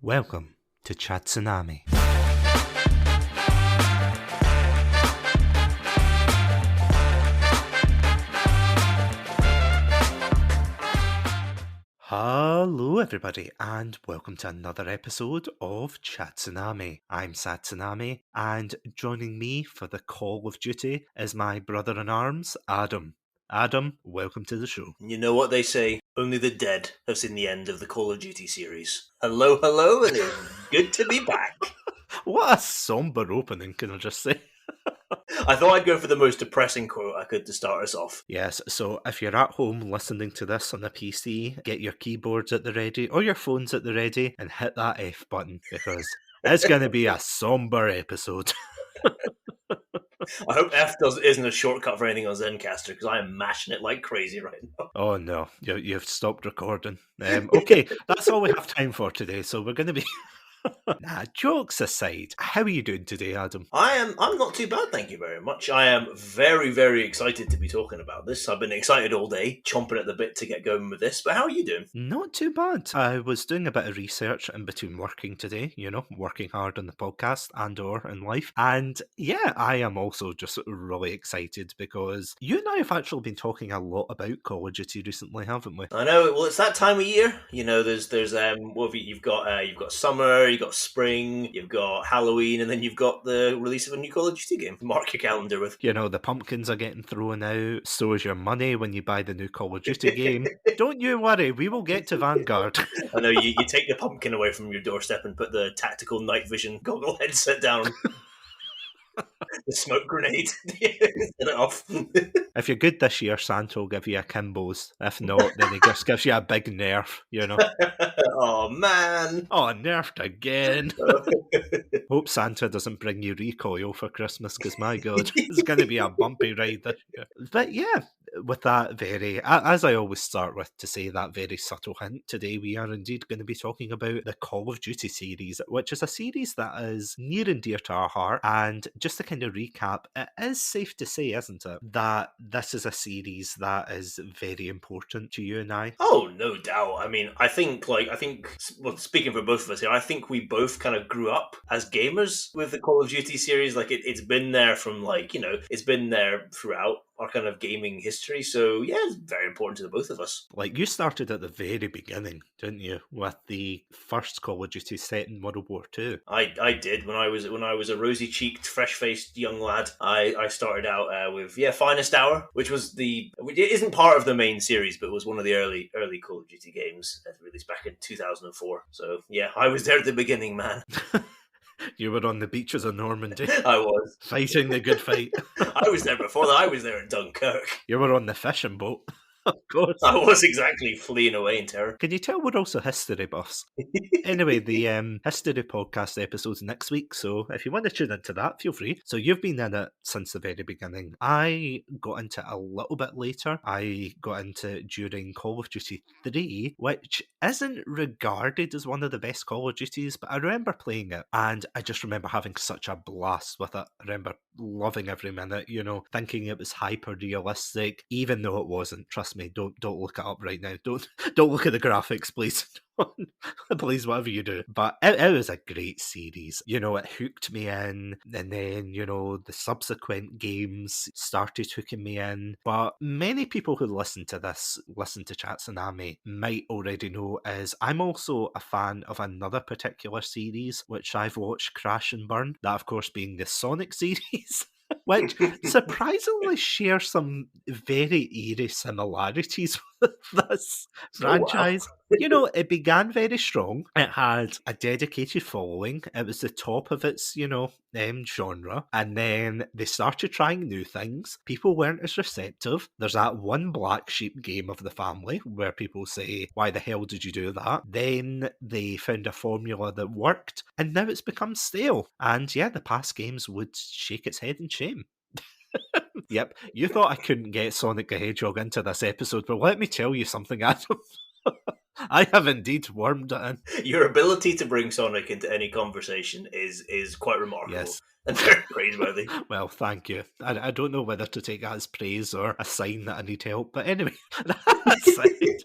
Welcome to Satsunami. Hello everybody and welcome to another episode of Satsunami. I'm Satsunami and joining me for the Call of Duty is my brother-in-arms, Adam. Adam, welcome to the show. You know what they say, only the dead have seen the end of the Call of Duty series. Hello, hello, and it's good to be back. What a somber opening, can I just say? I thought I'd go for the most depressing quote I could to start us off. Yes, so if you're at home listening to this on a PC, get your keyboards at the ready or your phones at the ready and hit that F button because it's going to be a somber episode. I hope F isn't a shortcut for anything on Zencaster because I am mashing it like crazy right now. Oh no, you've stopped recording. Okay, that's all we have time for today, so we're going to be... Nah, jokes aside, how are you doing today, Adam? I'm not too bad, thank you very much. I am very, very excited to be talking about this. I've been excited all day, chomping at the bit to get going with this, but how are you doing? Not too bad. I was doing a bit of research in between working today, working hard on the podcast and or in life. And yeah, I am also just really excited because you and I have actually been talking a lot about Call of Duty recently, haven't we? I know. Well, it's that time of year. You know, there's you've got summer, you've got spring, you've got Halloween, and then you've got the release of a new Call of Duty game. Mark your calendar with. The pumpkins are getting thrown out. So is your money when you buy the new Call of Duty game. Don't you worry, we will get to Vanguard. I know you take the pumpkin away from your doorstep and put the tactical night vision goggle headset down. The smoke grenade. Set it off. If you're good this year, Santa will give you a Kimbo's. If not, then he just gives you a big nerf, Oh, man. Oh, nerfed again. Hope Santa doesn't bring you recoil for Christmas, because my God, it's going to be a bumpy ride this year. But yeah, with that as I always start with to say that very subtle hint, today we are indeed going to be talking about the Call of Duty series, which is a series that is near and dear to our heart. And just to kind of recap, it is safe to say, isn't it, that this is a series that is very important to you and I? Oh, no doubt. I mean, I think, well, speaking for both of us here, I think we both kind of grew up as gamers with the Call of Duty series. Like, it's been there from, it's been there throughout our kind of gaming history. So, yeah, it's very important to the both of us. Like, you started at the very beginning, didn't you, with the first Call of Duty set in World War II? I did. When I was a rosy-cheeked, fresh-faced young lad, I started out with Finest Hour, which isn't part of the main series, but was one of the early Call of Duty games released back in 2004. So yeah, I was there at the beginning, man. You were on the beaches of Normandy. I was. Fighting the good fight. I was there before that. I was there in Dunkirk. You were on the fishing boat. Of course. I was exactly fleeing away in terror. Can you tell we're also history buffs? Anyway, the history podcast episode's next week, so if you want to tune into that, feel free. So you've been in it since the very beginning. I got into it a little bit later. I got into it during Call of Duty 3, which isn't regarded as one of the best Call of Duties, but I remember playing it, and I just remember having such a blast with it. I remember loving every minute, thinking it was hyper-realistic, even though it wasn't. Trust me, don't look it up right now. Don't look at the graphics, please. Please, whatever you do. But it was a great series. It hooked me in, and then, the subsequent games started hooking me in. But many people who listen to Satsunami, might already know is I'm also a fan of another particular series, which I've watched crash and burn. That, of course, being the Sonic series. Which surprisingly shares some very eerie similarities with this franchise. Wow. It began very strong. It had a dedicated following. It was the top of its, genre. And then they started trying new things. People weren't as receptive. There's that one black sheep game of the family where people say, why the hell did you do that? Then they found a formula that worked, and now it's become stale. And yeah, the past games would shake its head in shame. Yep, you thought I couldn't get Sonic the Hedgehog into this episode, but let me tell you something, Adam. I have indeed wormed it in. Your ability to bring Sonic into any conversation is quite remarkable. Yes. And very praiseworthy. Well, thank you. I don't know whether to take that as praise or a sign that I need help, but anyway, that's it.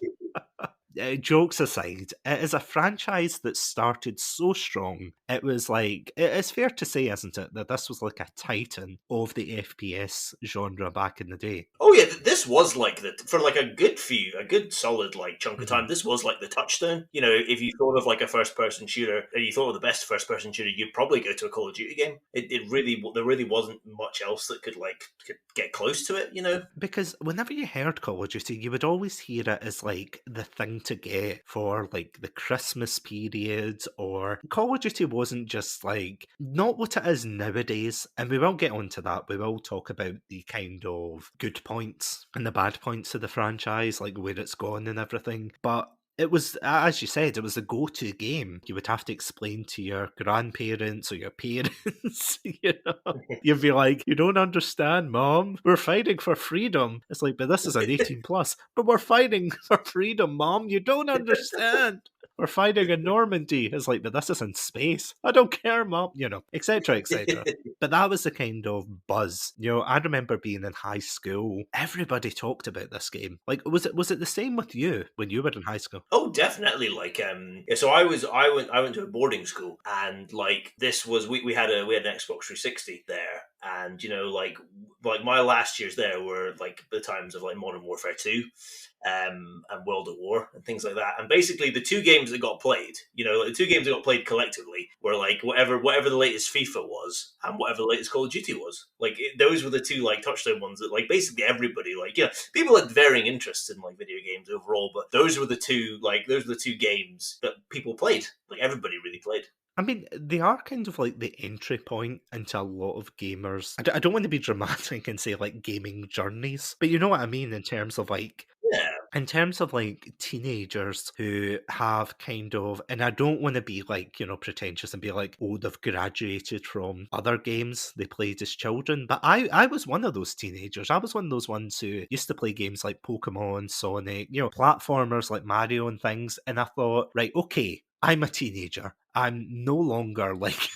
jokes aside, it is a franchise that started so strong. It was like, it's fair to say, isn't it, that this was like a titan of the FPS genre back in the day. Oh yeah, this was like for like a good solid like chunk of time. Mhm. This was like the touchstone. You know, if you thought of like a first person shooter, and you thought of the best first person shooter, you'd probably go to a Call of Duty game. It really there really wasn't much else that could get close to it. You know. Because whenever you heard Call of Duty, you would always hear it as like the thing to get for like the Christmas period, or Call of Duty wasn't just like not what it is nowadays. And we will get onto that. We will talk about the kind of good points and the bad points of the franchise, like where it's gone and everything. But it was, as you said, it was a go-to game. You would have to explain to your grandparents or your parents, You'd be like, you don't understand, Mom. We're fighting for freedom. It's like, but this is an 18 plus. But we're fighting for freedom, Mom. You don't understand. We're fighting in Normandy. It's like, but this is in space. I don't care, Mom. Etc., etc. But that was the kind of buzz. I remember being in high school. Everybody talked about this game. Like, was it the same with you when you were in high school? Oh, definitely. Like, yeah, so I went to a boarding school, and like this was we had an Xbox 360 there, and like my last years there were like the times of like Modern Warfare 2, and World at War and things like that. And basically, the two games that got played, like, the two games that got played collectively were like whatever the latest FIFA was and whatever the latest Call of Duty was. Like those were the two like touchstone ones that like basically everybody people had varying interests in like video games overall, but those were the two games that people played. Like everybody really played. I mean, they are kind of like the entry point into a lot of gamers. I don't want to be dramatic and say like gaming journeys, but you know what I mean in terms of like Yeah. teenagers who have kind of, and I don't want to be like, pretentious and be like, oh, they've graduated from other games they played as children. But I was one of those teenagers. I was one of those ones who used to play games like Pokemon, Sonic, platformers like Mario and things. And I thought, right, okay, I'm a teenager. I'm no longer like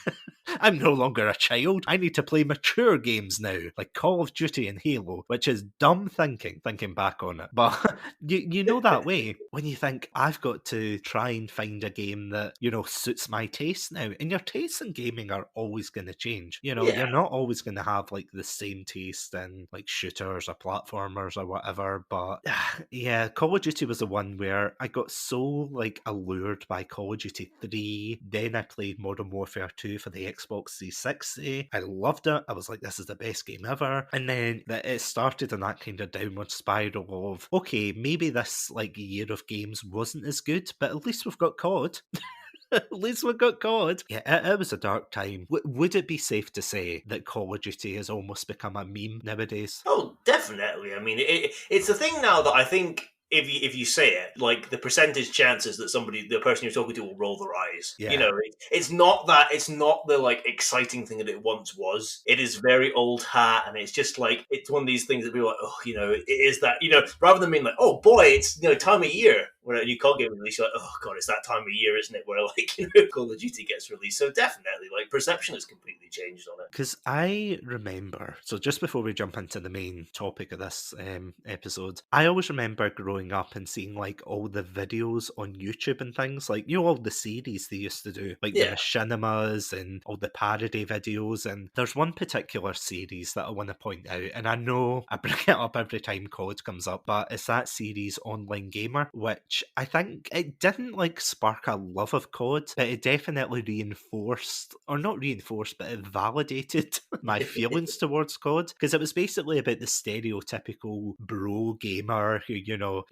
I'm no longer a child. I need to play mature games now, like Call of Duty and Halo, which is dumb thinking back on it. But you know that way when you think I've got to try and find a game that, suits my taste now. And your tastes in gaming are always going to change. Yeah. You're not always going to have like the same taste in like shooters or platformers or whatever. But yeah, Call of Duty was the one where I got so like allured by Call of Duty 3. Then I played Modern Warfare 2 for the Xbox 360. I loved it. I was like, this is the best game ever. And then it started in that kind of downward spiral of, okay, maybe this like year of games wasn't as good, but at least we've got COD. At least we got COD. Yeah, it was a dark time. Would it be safe to say that Call of Duty has almost become a meme nowadays? Oh, definitely. I mean, it's a thing now that I think if you say it, like the percentage chances that the person you're talking to, will roll their eyes. Yeah. It's not the like exciting thing that it once was. It is very old hat, and it's just like it's one of these things that people are like, oh, it is that, rather than being like, oh boy, it's time of year where a new COD game release, you're like, oh god, it's that time of year, isn't it? Where like Call of Duty gets released. So definitely, like perception has completely changed on it. Because I remember, so just before we jump into the main topic of this episode, I always remember growing up and seeing like all the videos on YouTube and things, like, all the series they used to do, like the Yeah. machinimas and all the parody videos. And there's one particular series that I want to point out, and I know I bring it up every time COD comes up, but it's that series Online Gamer, which I think it didn't like spark a love of COD, but it definitely reinforced, or not reinforced, but it validated my feelings towards COD, because it was basically about the stereotypical bro gamer who,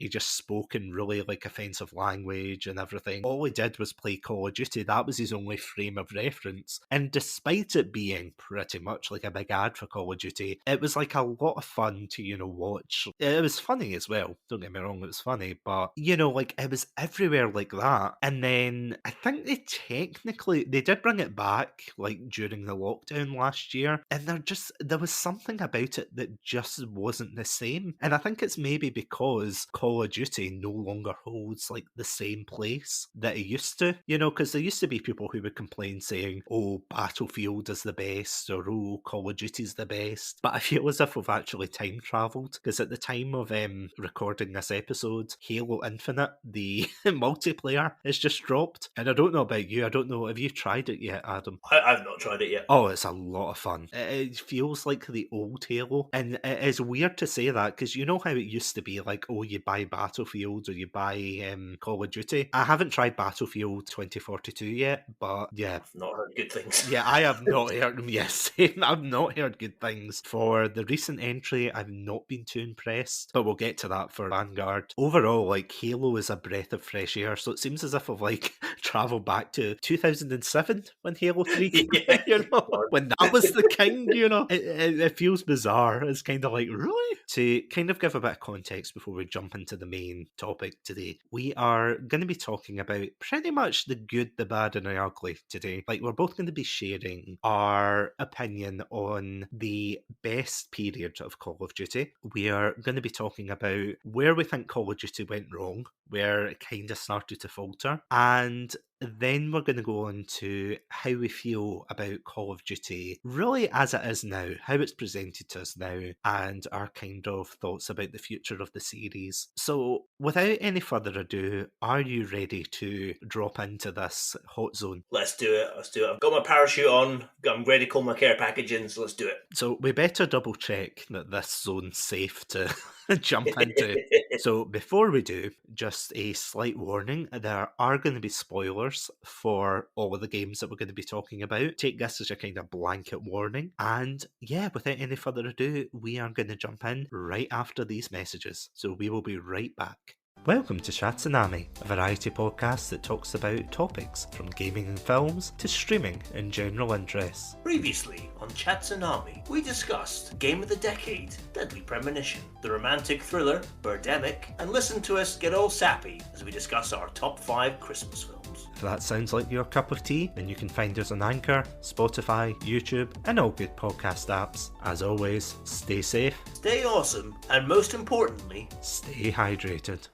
he just spoke in really like offensive language and everything. All he did was play Call of Duty. That was his only frame of reference. And despite it being pretty much like a big ad for Call of Duty, it was like a lot of fun to, watch. It was funny as well. Don't get me wrong, it was funny, but like it was everywhere like that. And then I think they did bring it back like during the lockdown last year, and there was something about it that just wasn't the same. And I think it's maybe because Call of Duty no longer holds like the same place that it used to, because there used to be people who would complain saying, oh, Battlefield is the best, or oh, Call of Duty is the best. But I feel as if we've actually time travelled, because at the time of recording this episode, Halo Infinite it. The multiplayer is just dropped. And I don't know about you. I don't know. Have you tried it yet, Adam? I've not tried it yet. Oh, it's a lot of fun. It feels like the old Halo. And it is weird to say that because you know how it used to be like, oh, you buy Battlefield or you buy Call of Duty. I haven't tried Battlefield 2042 yet, but yeah. I've not heard good things. Yeah, I have not heard them. Yes, I've not heard good things. For the recent entry, I've not been too impressed, but we'll get to that for Vanguard. Overall, like, Halo is a breath of fresh air, so it seems as if I've, like, travelled back to 2007 when Halo 3 came out, you know? When that was the king, you know? It feels bizarre. It's kind of like, really? To kind of give a bit of context before we jump into the main topic today, we are going to be talking about pretty much the good, the bad, and the ugly today. Like, we're both going to be sharing our opinion on the best period of Call of Duty. We are going to be talking about where we think Call of Duty went wrong, where it kind of started to falter, and then we're going to go on to how we feel about Call of Duty really as it is now, how it's presented to us now, and our kind of thoughts about the future of the series. So without any further ado, are you ready to drop into this hot zone? Let's do it. I've got my parachute on. I'm ready to call my care package in, so let's do it. So we better double check that this zone's safe to jump into. So before we do, just a slight warning, there are going to be spoilers for all of the games that we're going to be talking about. Take this as a kind of blanket warning. And yeah, without any further ado, we are going to jump in right after these messages. So we will be right back. Welcome to Satsunami, a variety podcast that talks about topics from gaming and films to streaming and general interests. Previously on Chatsunami, we discussed Game of the Decade, Deadly Premonition, the romantic thriller Birdemic, and listen to us get all sappy as we discuss our top 5 Christmas films. If that sounds like your cup of tea, then you can find us on Anchor, Spotify, YouTube, and all good podcast apps. As always, stay safe, stay awesome, and most importantly, stay hydrated.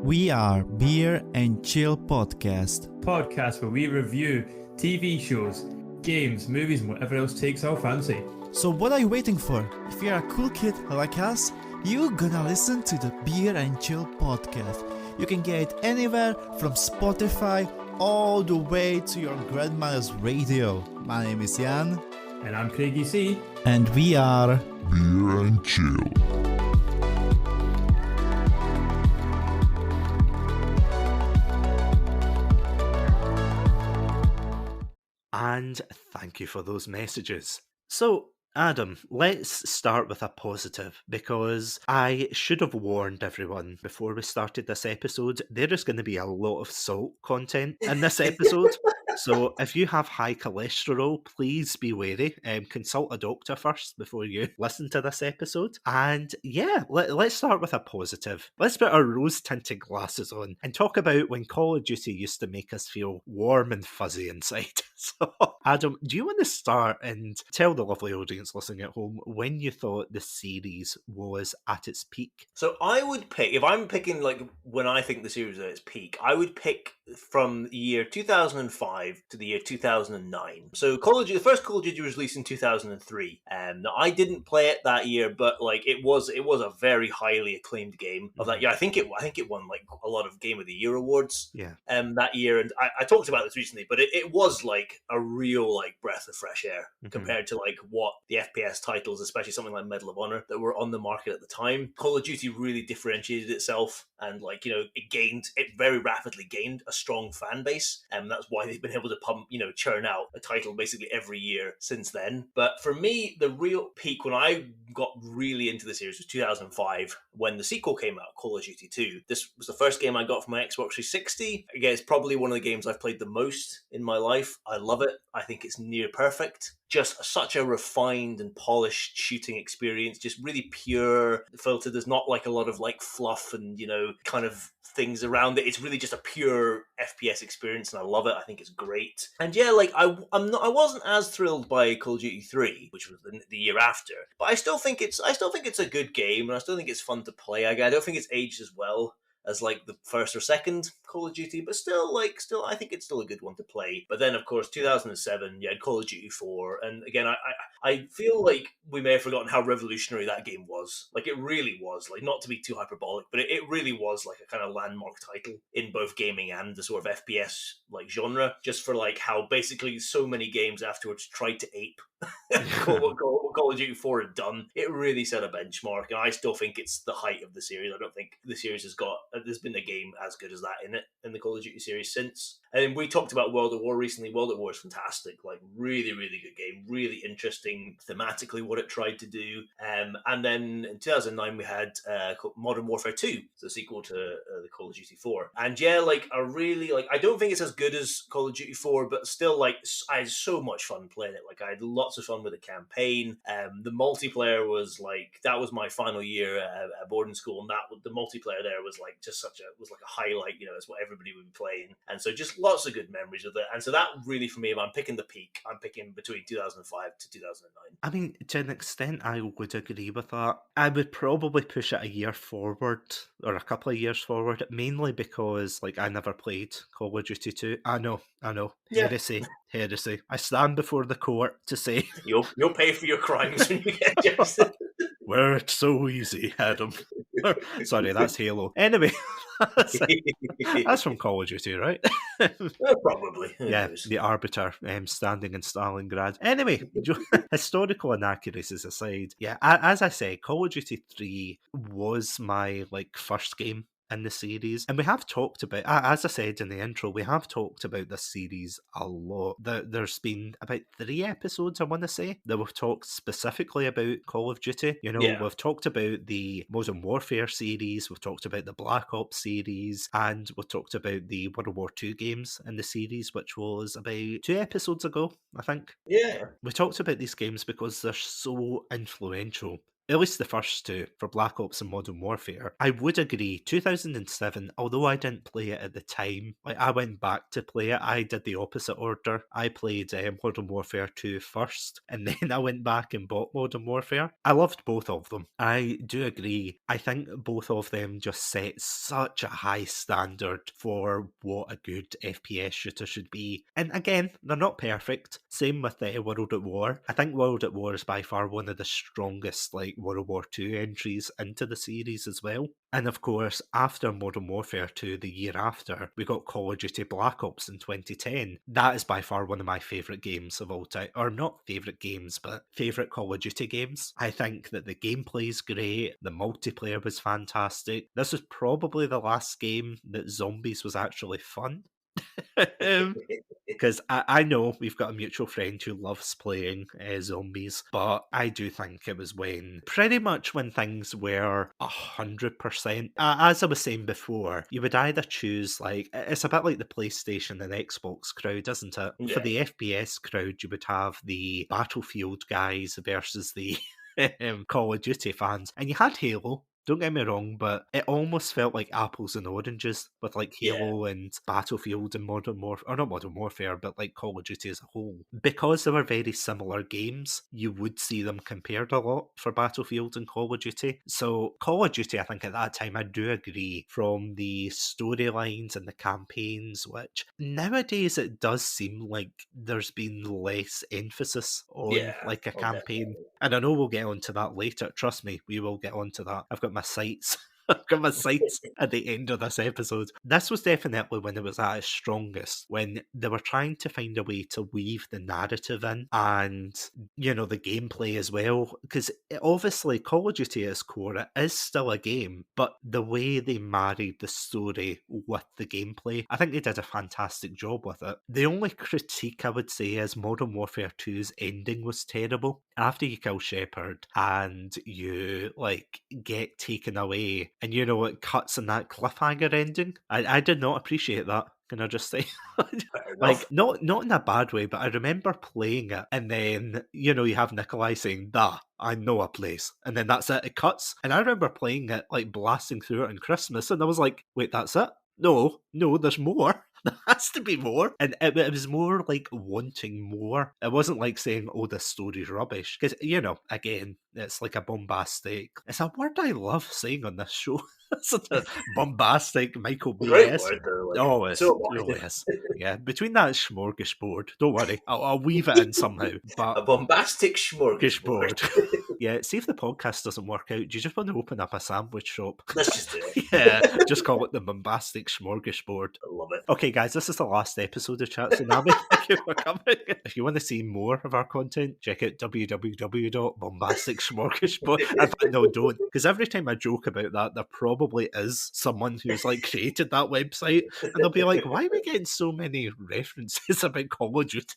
We are Beer and Chill Podcast. Podcast where we review TV shows, games, movies, and whatever else takes our fancy. So what are you waiting for? If you're a cool kid like us, you're gonna listen to the Beer and Chill Podcast. You can get it anywhere from Spotify all the way to your grandmother's radio. My name is Jan. And I'm Craigie C. And we are Beer and Chill. And thank you for those messages. So, Adam, let's start with a positive, because I should have warned everyone before we started this episode, there is going to be a lot of salt content in this episode. So if you have high cholesterol, please be wary. Consult a doctor first before you listen to this episode. And yeah, let's start with a positive. Let's put our rose-tinted glasses on and talk about when Call of Duty used to make us feel warm and fuzzy inside. So, Adam, do you want to start and tell the lovely audience listening at home when you thought the series was at its peak? So I would pick, if I'm picking like when I think the series was at its peak, I would pick from the year 2005 to the year 2009. So the first Call of Duty was released in 2003. Now I didn't play it that year, but like it was a very highly acclaimed game of that year. I think it won like a lot of Game of the Year awards. Yeah. That year, and I talked about this recently, but it was like a real like breath of fresh air compared to like what the FPS titles, especially something like Medal of Honor, that were on the market at the time. Call of Duty really differentiated itself, and like it very rapidly gained a strong fan base, and that's why they've been able to churn out a title basically every year since then. But for me, the real peak when I got really into the series was 2005 when the sequel came out, Call of Duty 2. This was the first game I got for my Xbox 360. Again, it's probably one of the games I've played the most in my life. I love it. I think it's near perfect. Just such a refined and polished shooting experience, just really pure filter. There's not like a lot of like fluff and kind of things around it. It's really just a pure FPS experience, and I love it. I think it's great. And yeah, like I wasn't as thrilled by Call of Duty 3, which was the year after, but I still think it's a good game, and I still think it's fun to play. I don't think it's aged as well as like the first or second Call of Duty, but still, I think it's still a good one to play. But then, of course, 2007, you had Call of Duty 4, and again, I feel like we may have forgotten how revolutionary that game was. Like, it really was. Like, not to be too hyperbolic, but it really was like a kind of landmark title in both gaming and the sort of FPS like genre. Just for like how basically so many games afterwards tried to ape what Call of Duty 4 had done. It really set a benchmark, and I still think it's the height of the series. I don't think the series there's been a game as good as that in the Call of Duty series since. And we talked about World at War recently. World at War is fantastic, like really, really good game, really interesting thematically what it tried to do. And then in 2009 we had Modern Warfare 2, the sequel to the Call of Duty 4. And yeah, like I don't think it's as good as Call of Duty 4, but still, like, I had so much fun playing it. Like, I had lots of fun with the campaign. The multiplayer was like, that was my final year at boarding school, and the multiplayer there was like just was like a highlight. You know, it's what everybody would be playing, and so just lots of good memories with it. And so that really, for me, if I'm picking the peak, I'm picking between 2005 to 2009. I mean, to an extent, I would agree with that. I would probably push it a year forward, or a couple of years forward, mainly because, like, I never played Call of Duty 2. I know. Yeah. Heresy. I stand before the court to say... You'll pay for your crimes when you get justice. Where it's so easy, Adam. Sorry, that's Halo. Anyway, that's from Call of Duty, right? Probably. Yeah, the Arbiter standing in Stalingrad. Anyway, historical inaccuracies aside, yeah, as I say, Call of Duty 3 was my first game in the series, and we have talked about, as I said in the intro, we have talked about this series a lot. There's been about 3 episodes, I want to say, that we've talked specifically about Call of Duty. You know, we've talked about the Modern Warfare series, we've talked about the Black Ops series, and we've talked about the World War II games in the series, which was about 2 episodes ago, I think. Yeah. We talked about these games because they're so influential. At least the first 2, for Black Ops and Modern Warfare. I would agree, 2007, although I didn't play it at the time, I went back to play it. I did the opposite order. I played Modern Warfare 2 first, and then I went back and bought Modern Warfare. I loved both of them. I do agree. I think both of them just set such a high standard for what a good FPS shooter should be. And again, they're not perfect. Same with World at War. I think World at War is by far one of the strongest, World War II entries into the series as well. And of course, after Modern Warfare 2, the year after, we got Call of Duty Black Ops in 2010. That is by far one of my favourite games of all time. Or not favourite games, but favourite Call of Duty games. I think that the gameplay is great, the multiplayer was fantastic. This was probably the last game that zombies was actually fun. Because I know we've got a mutual friend who loves playing zombies, but I do think it was pretty much when things were 100%. As I was saying before, you would either choose, it's a bit like the PlayStation and Xbox crowd, isn't it? Yeah. For the FPS crowd, you would have the Battlefield guys versus the Call of Duty fans, and you had Halo. Don't get me wrong, but it almost felt like apples and oranges with Halo and Battlefield and Modern Warfare, or not Modern Warfare, but Call of Duty as a whole. Because they were very similar games, you would see them compared a lot for Battlefield and Call of Duty. So Call of Duty, I think at that time, I do agree, from the storylines and the campaigns, which nowadays it does seem like there's been less emphasis on a campaign. Definitely. And I know we'll get onto that later. Trust me, we will get onto that. I've got my sights. I've got my sights at the end of this episode. This was definitely when it was at its strongest, when they were trying to find a way to weave the narrative in and, the gameplay as well. Because obviously Call of Duty at its core, it is still a game, but the way they married the story with the gameplay, I think they did a fantastic job with it. The only critique I would say is Modern Warfare 2's ending was terrible. After you kill Shepard and you, get taken away, and it cuts in that cliffhanger ending. I did not appreciate that. Can I just say? Not in a bad way, but I remember playing it, and then, you have Nikolai saying, I know a place. And then that's it, it cuts. And I remember playing it, blasting through it on Christmas, and I was like, wait, that's it? No, there's more. There has to be more. And it was more wanting more. It wasn't saying, oh, this story's rubbish. Because, again, It's like a bombastic. It's a word I love saying on this show. Such a bombastic Michael Great Bay-esque. word, though. Like, Oh, it so really wide. is. Yeah, between that and smorgasbord, don't worry, I'll weave it in somehow. But A bombastic smorgasbord. smorgasbord. Yeah, see if the podcast doesn't work out. Do you just want to open up a sandwich shop? Let's just do it. Yeah, just call it the bombastic smorgasbord. I love it. Okay, guys, this is the last episode of Satsunami. Thank you for coming. If you want to see more of our content, check out www.bombasticsmorgasbord. In fact, no, don't. Because every time I joke about that, there probably is someone who's like created that website, and they'll be like, why are we getting so many references about Call of Duty?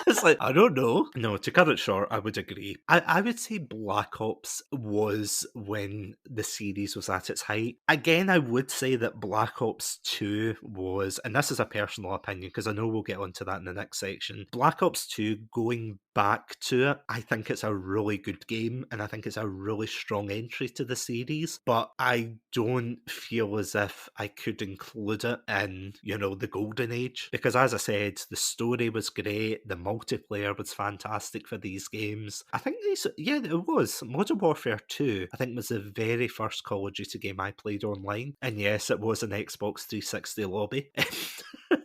It's like, I don't know. No, to cut it short, I would agree. I would say Black Ops was when the series was at its height. Again, I would say that Black Ops 2 was, and this is a personal opinion because I know we'll get onto that in the next section. Black Ops 2, going back to it, I think it's a really good game and I think it's a really strong entry to the series, but I don't feel as if I could include it in, the golden age, because as I said, the story was great, the multiplayer was fantastic for these games. I think it was. Modern Warfare 2, I think, was the very first Call of Duty game I played online, and yes, it was an Xbox 360 lobby.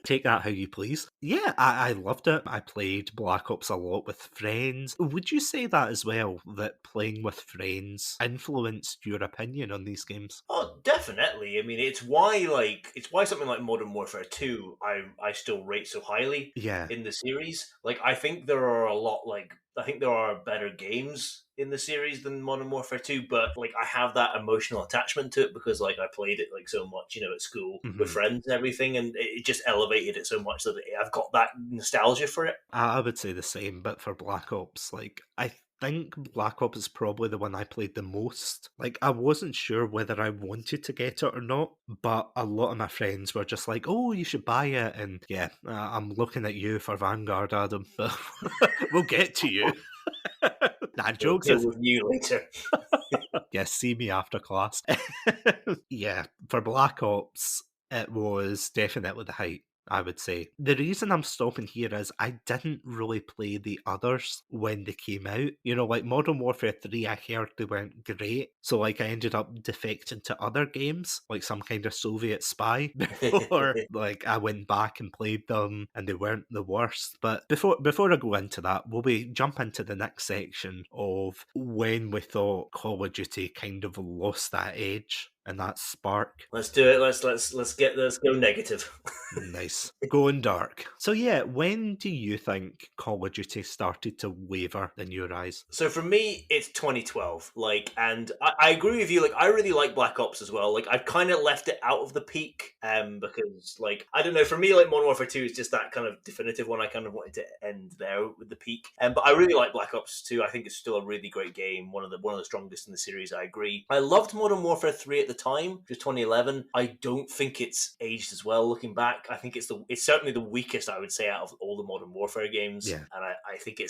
Take that how you please. Yeah, I loved it. I played Black Ops a lot with friends. Would you say that as well, that playing with friends influenced your opinion on these games? Oh, definitely. I mean, it's why something like Modern Warfare 2 I still rate so highly Yeah. in the series. Like, I think there are better games in the series than Modern Warfare 2, but like I have that emotional attachment to it because like I played it like so much, at school with friends and everything, and it just elevated it so much that I've got that nostalgia for it. I would say the same, but for Black Ops, like I think Black Ops is probably the one I played the most. Like, I wasn't sure whether I wanted to get it or not, but a lot of my friends were just like, oh, you should buy it. And yeah, I'm looking at you for Vanguard, Adam, but we'll get to you. Nah, jokes Deal is... with you later. Yeah, see me after class. Yeah, for Black Ops, it was definitely the height, I would say. The reason I'm stopping here is I didn't really play the others when they came out. Like Modern Warfare 3, I heard they weren't great. So like I ended up defecting to other games, like some kind of Soviet spy, before like I went back and played them and they weren't the worst. But before I go into that, will we jump into the next section of when we thought Call of Duty kind of lost that edge and that spark? Let's do it. Let's go negative. Nice. Going dark. So yeah, when do you think Call of Duty started to waver in your eyes? So for me, it's 2012. And I agree with you. Like, I really like Black Ops as well. Like, I've kind of left it out of the peak, because, like, I don't know. For me, like, Modern Warfare 2 is just that kind of definitive one. I kind of wanted to end there with the peak. But I really like Black Ops 2. I think it's still a really great game. One of the strongest in the series. I agree. I loved Modern Warfare 3 at the time, just 2011. I don't think it's aged as well looking back. I think it's certainly the weakest, I would say, out of all the Modern Warfare games. Yeah. And I think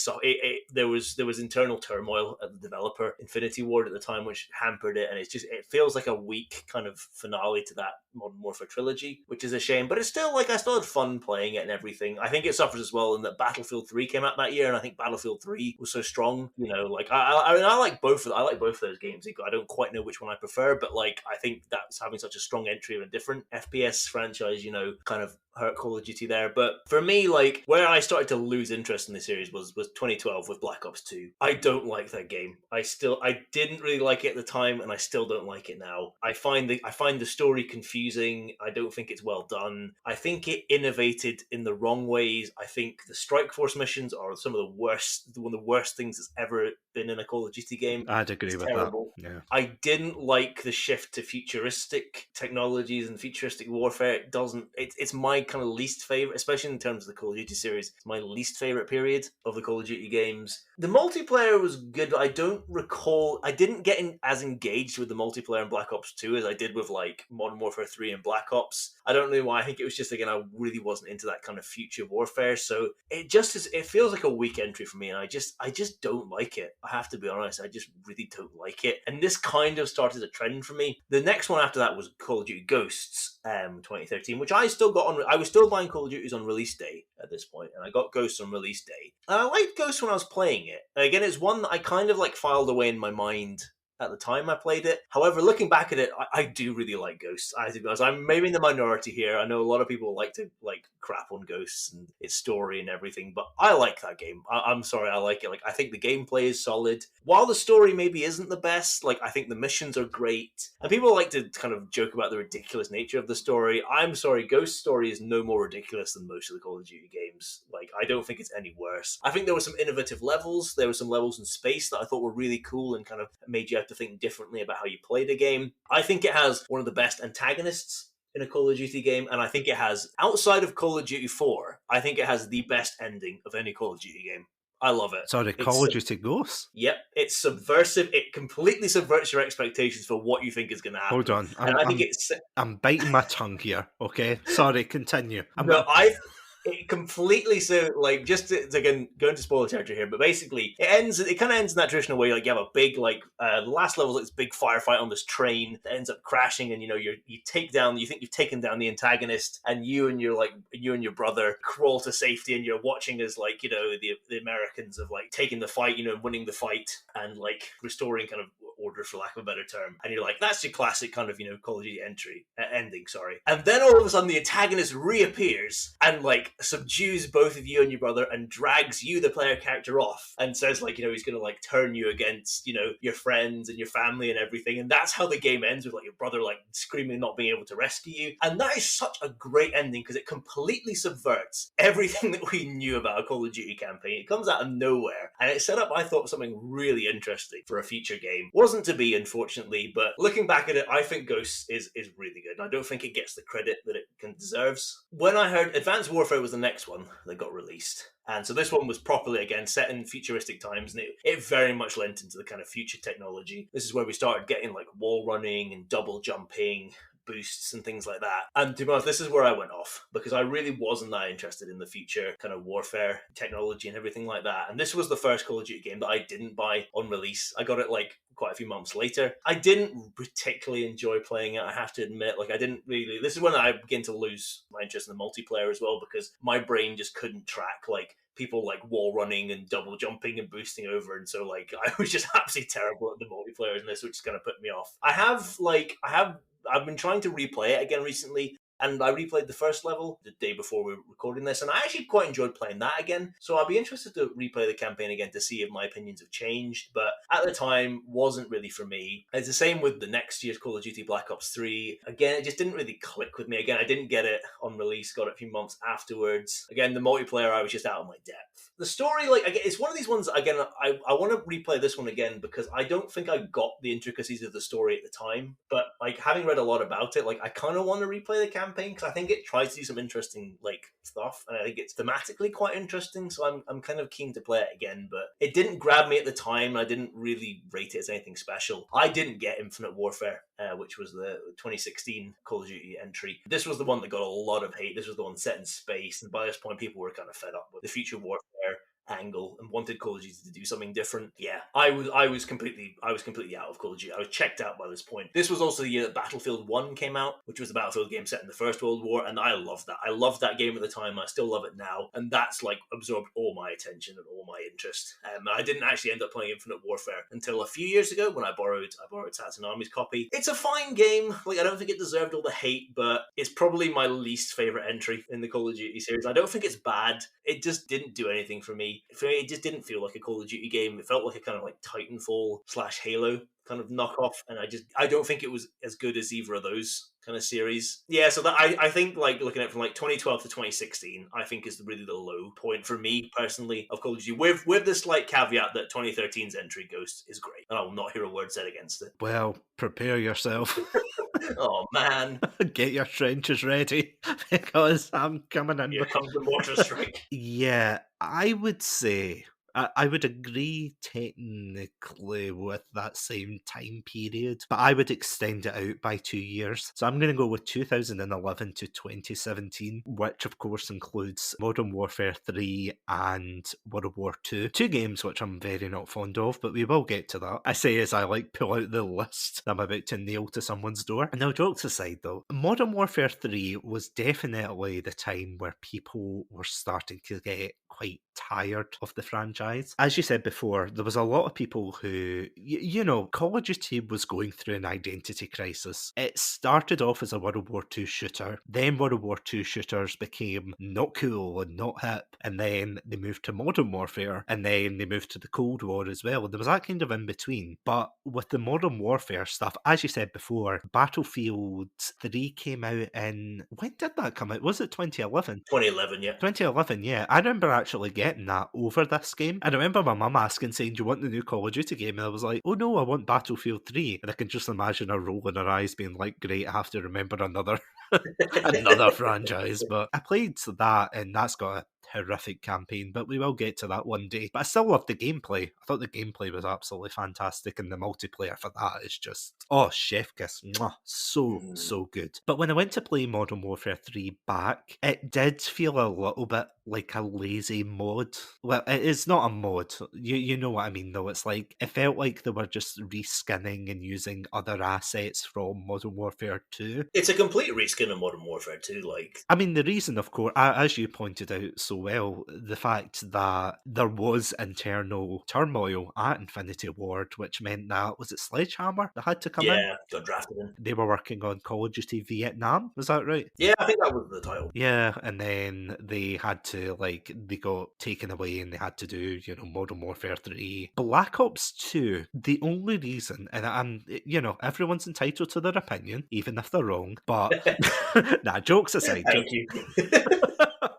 there was internal turmoil at the developer, Infinity Ward, at the time, which hampered it, and it feels like a weak kind of finale to that Modern Warfare trilogy, which is a shame. But it's still like I still had fun playing it and everything. I think it suffers as well in that Battlefield 3 came out that year, and I think Battlefield 3 was so strong. Like I like both of those games. I don't quite know which one I prefer, but like I think that's having such a strong entry of a different FPS franchise, kind of hurt Call of Duty there. But for me, like where I started to lose interest in the series was 2012 with Black Ops 2. I don't like that game. I didn't really like it at the time, and I still don't like it now. I find the story confusing. I don't think it's well done. I think it innovated in the wrong ways. I think the Strike Force missions are one of the worst things that's ever been in a Call of Duty game. I'd agree with terrible. that. Yeah. I didn't like the shift to futuristic technologies and futuristic warfare. It's my kind of least favorite, especially in terms of the Call of Duty series. It's my least favorite period of the Call of Duty games. The multiplayer was good, but I didn't get as engaged with the multiplayer in Black Ops 2 as I did with like Modern Warfare 3 and Black Ops. I don't know why. I think it was just, again, I really wasn't into that kind of future warfare. So it feels like a weak entry for me, and I just don't like it. I have to be honest, I just really don't like it. And this kind of started a trend for me. The next one after that was Call of Duty Ghosts, 2013, which I still got on. I was still buying Call of Duties on release day at this point, and I got Ghosts on release day. And I liked Ghosts when I was playing it. Again, it's one that I kind of like filed away in my mind at the time I played it. However, looking back at it, I do really like Ghosts. I think because I'm maybe in the minority here. I know a lot of people like to like crap on Ghosts and its story and everything, but I like that game. I'm sorry, I like it. Like, I think the gameplay is solid. While the story maybe isn't the best, like, I think the missions are great. And people like to kind of joke about the ridiculous nature of the story. I'm sorry, Ghost's story is no more ridiculous than most of the Call of Duty games. Like, I don't think it's any worse. I think there were some innovative levels. There were some levels in space that I thought were really cool and kind of made you have to think differently about how you play the game. I think it has one of the best antagonists in a Call of Duty game, and I think it has, outside of Call of Duty 4, I think it has the best ending of any Call of Duty game. I love it. Sorry, Call of Duty Ghosts? Yep, it's subversive. It completely subverts your expectations for what you think is going to happen. Hold on, I'm biting my tongue here, okay? Sorry, continue. It completely, so like, just to again go into spoiler territory here, but basically it kind of ends in that traditional way. Like, you have a big, like, the last level is like this big firefight on this train that ends up crashing, and you think you've taken down the antagonist, and you and your brother crawl to safety, and you're watching as, like, you know, the Americans have like taken the fight, you know, winning the fight and like restoring kind of order, for lack of a better term, and you're like, that's your classic kind of, you know, Call of Duty ending, and then all of a sudden the antagonist reappears and like subdues both of you and your brother and drags you, the player character, off and says, like, you know, he's gonna like turn you against, you know, your friends and your family and everything, and that's how the game ends, with like your brother like screaming, not being able to rescue you. And that is such a great ending because it completely subverts everything that we knew about a Call of Duty campaign. It comes out of nowhere, and it set up, I thought, something really interesting for a future game. Wasn't to be, unfortunately, but looking back at it, I think Ghosts is really good. I don't think it gets the credit that it deserves. When I heard Advanced Warfare was the next one that got released, and so this one was properly, again, set in futuristic times, and it very much lent into the kind of future technology. This is where we started getting like wall running and double jumping, boosts and things like that. And to be honest, this is where I went off, because I really wasn't that interested in the future kind of warfare technology and everything like that. And this was the first Call of Duty game that I didn't buy on release. I got it like quite a few months later. I didn't particularly enjoy playing it, I have to admit. Like, I didn't really... This is when I began to lose my interest in the multiplayer as well, because my brain just couldn't track, like, people like wall running and double jumping and boosting over, and so like I was just absolutely terrible at the multiplayer in this, which kind of put me off. I've been trying to replay it again recently, and I replayed the first level the day before we were recording this, and I actually quite enjoyed playing that again. So I'll be interested to replay the campaign again to see if my opinions have changed, but at the time, wasn't really for me. It's the same with the next year's Call of Duty Black Ops 3. Again, it just didn't really click with me. Again, I didn't get it on release, got it a few months afterwards. Again, the multiplayer, I was just out of my depth. The story, like, again, it's one of these ones, again, I want to replay this one again because I don't think I got the intricacies of the story at the time, but like, having read a lot about it, like, I kind of want to replay the campaign because I think it tries to do some interesting like stuff, and I think it's thematically quite interesting, so I'm kind of keen to play it again. But it didn't grab me at the time, and I didn't really rate it as anything special. I didn't get Infinite Warfare, which was the 2016 Call of Duty entry. This was the one that got a lot of hate. This was the one set in space, and by this point people were kind of fed up with the future warfare angle and wanted Call of Duty to do something different. Yeah, I was completely out of Call of Duty. I was checked out by this point. This was also the year that Battlefield 1 came out, which was a Battlefield game set in the First World War, and I loved that. I loved that game at the time. I still love it now, and that's like absorbed all my attention and all my interest. I didn't actually end up playing Infinite Warfare until a few years ago when I borrowed Satsunami's copy. It's a fine game. Like, I don't think it deserved all the hate, but it's probably my least favorite entry in the Call of Duty series. I don't think it's bad. It just didn't do anything for me. For me, it just didn't feel like a Call of Duty game. It felt like a kind of like Titanfall / Halo kind of knockoff, and I don't think it was as good as either of those kind of series. Yeah, so that I think, like, looking at it from like 2012 to 2016, I think is really the low point for me personally of Call of Duty, with the slight caveat that 2013's entry, Ghost, is great, and I will not hear a word said against it. Well, prepare yourself. Oh man, get your trenches ready because I'm coming in. Here comes the mortar strike. Yeah, I would say I would agree technically with that same time period, but I would extend it out by 2 years. So I'm going to go with 2011 to 2017, which of course includes Modern Warfare 3 and World War 2. Two games which I'm very not fond of, but we will get to that. I say as I pull out the list that I'm about to nail to someone's door. Now, jokes aside though, Modern Warfare 3 was definitely the time where people were starting to get quite tired of the franchise. As you said before, there was a lot of people who, Call of Duty was going through an identity crisis. It started off as a World War II shooter, then World War II shooters became not cool and not hip, and then they moved to Modern Warfare, and then they moved to the Cold War as well. There was that kind of in between. But with the Modern Warfare stuff, as you said before, Battlefield 3 came out in... When did that come out? Was it 2011? 2011, yeah. 2011, yeah. I remember actually getting that over this game. I remember my mum asking, saying, do you want the new Call of Duty game? And I was like, oh no, I want Battlefield 3. And I can just imagine her rolling her eyes being like, great, I have to remember another franchise. But I played that, and that's got a horrific campaign, but we will get to that one day. But I still love the gameplay. I thought the gameplay was absolutely fantastic, and the multiplayer for that is just, chef kiss. Mwah, so good. But when I went to play Modern Warfare 3 back, it did feel a little bit like a lazy mod. Well, it is not a mod. You know what I mean, though. It's like, it felt like they were just reskinning and using other assets from Modern Warfare 2. It's a complete reskin of Modern Warfare 2, I mean, the reason, of course, as you pointed out so well, the fact that there was internal turmoil at Infinity Ward, which meant that, was it Sledgehammer that had to come in? Yeah, got drafted in. They were working on Call of Duty Vietnam, was that right? Yeah, I think that was the title. Yeah, and then they had to, they got taken away and they had to do, Modern Warfare 3. Black Ops 2, the only reason, and I'm, everyone's entitled to their opinion, even if they're wrong, but, nah, jokes aside. Thank you.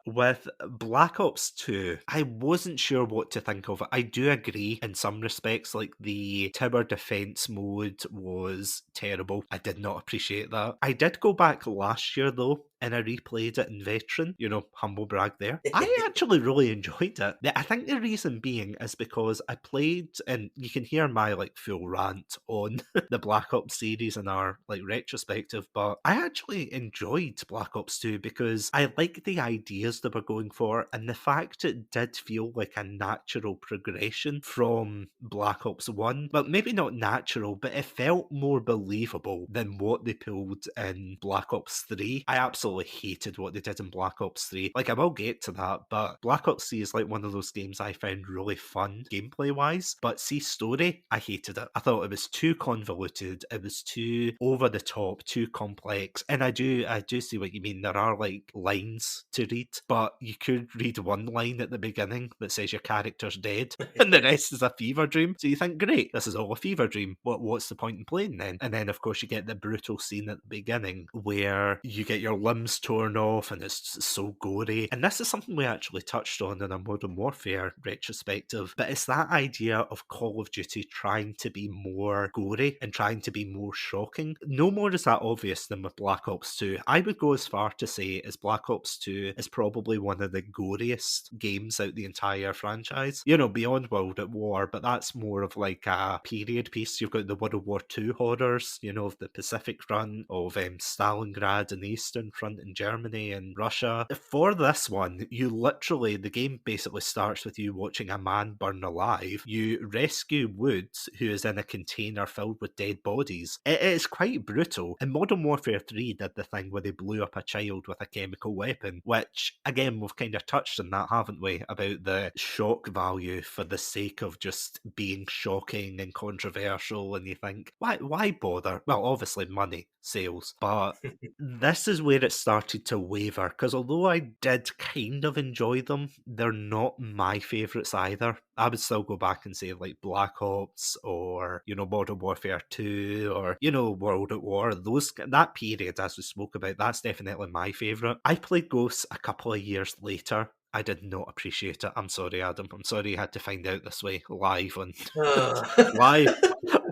With Black Ops 2, I wasn't sure what to think of it. I do agree in some respects, the tower defense mode was terrible. I did not appreciate that. I did go back last year though, and I replayed it in Veteran, humble brag there. I actually really enjoyed it. I think the reason being is because I played, and you can hear my full rant on the Black Ops series in our retrospective, but I actually enjoyed Black Ops 2 because I like the ideas they were going for, and the fact it did feel like a natural progression from Black Ops 1. Well, maybe not natural, but it felt more believable than what they pulled in Black Ops 3. I absolutely hated what they did in Black Ops 3. I will get to that, but Black Ops 3 is one of those games I found really fun gameplay-wise, but see, story, I hated it. I thought it was too convoluted, it was too over the top, too complex, and I do see what you mean. There are lines to read, but you could read one line at the beginning that says your character's dead, and the rest is a fever dream. So you think, great, this is all a fever dream. What's the point in playing then? And then, of course, you get the brutal scene at the beginning where you get your limbs torn off, and it's so gory. And this is something we actually touched on in a Modern Warfare retrospective, but it's that idea of Call of Duty trying to be more gory and trying to be more shocking. No more is that obvious than with Black Ops 2. I would go as far to say as Black Ops 2 is probably one of the goriest games out the entire franchise. Beyond World at War, but that's more of a period piece. You've got the World War II horrors, of the Pacific Front, of Stalingrad and the Eastern Front in Germany and Russia. For this one, the game basically starts with you watching a man burn alive. You rescue Woods, who is in a container filled with dead bodies. It is quite brutal. And Modern Warfare 3 did the thing where they blew up a child with a chemical weapon, which, again, we've kind of touched on that, haven't we? About the shock value for the sake of just being shocking and controversial, and you think, why bother? Well, obviously money, sales, but this is where it started to waver, because although I did kind of enjoy them, they're not my favourites either. I would still go back and say Black Ops or, Modern Warfare 2 or, World at War. That period, as we spoke about, that's definitely my favourite. I played Ghosts a couple of years later. I did not appreciate it. I'm sorry, Adam. I'm sorry you had to find out this way live on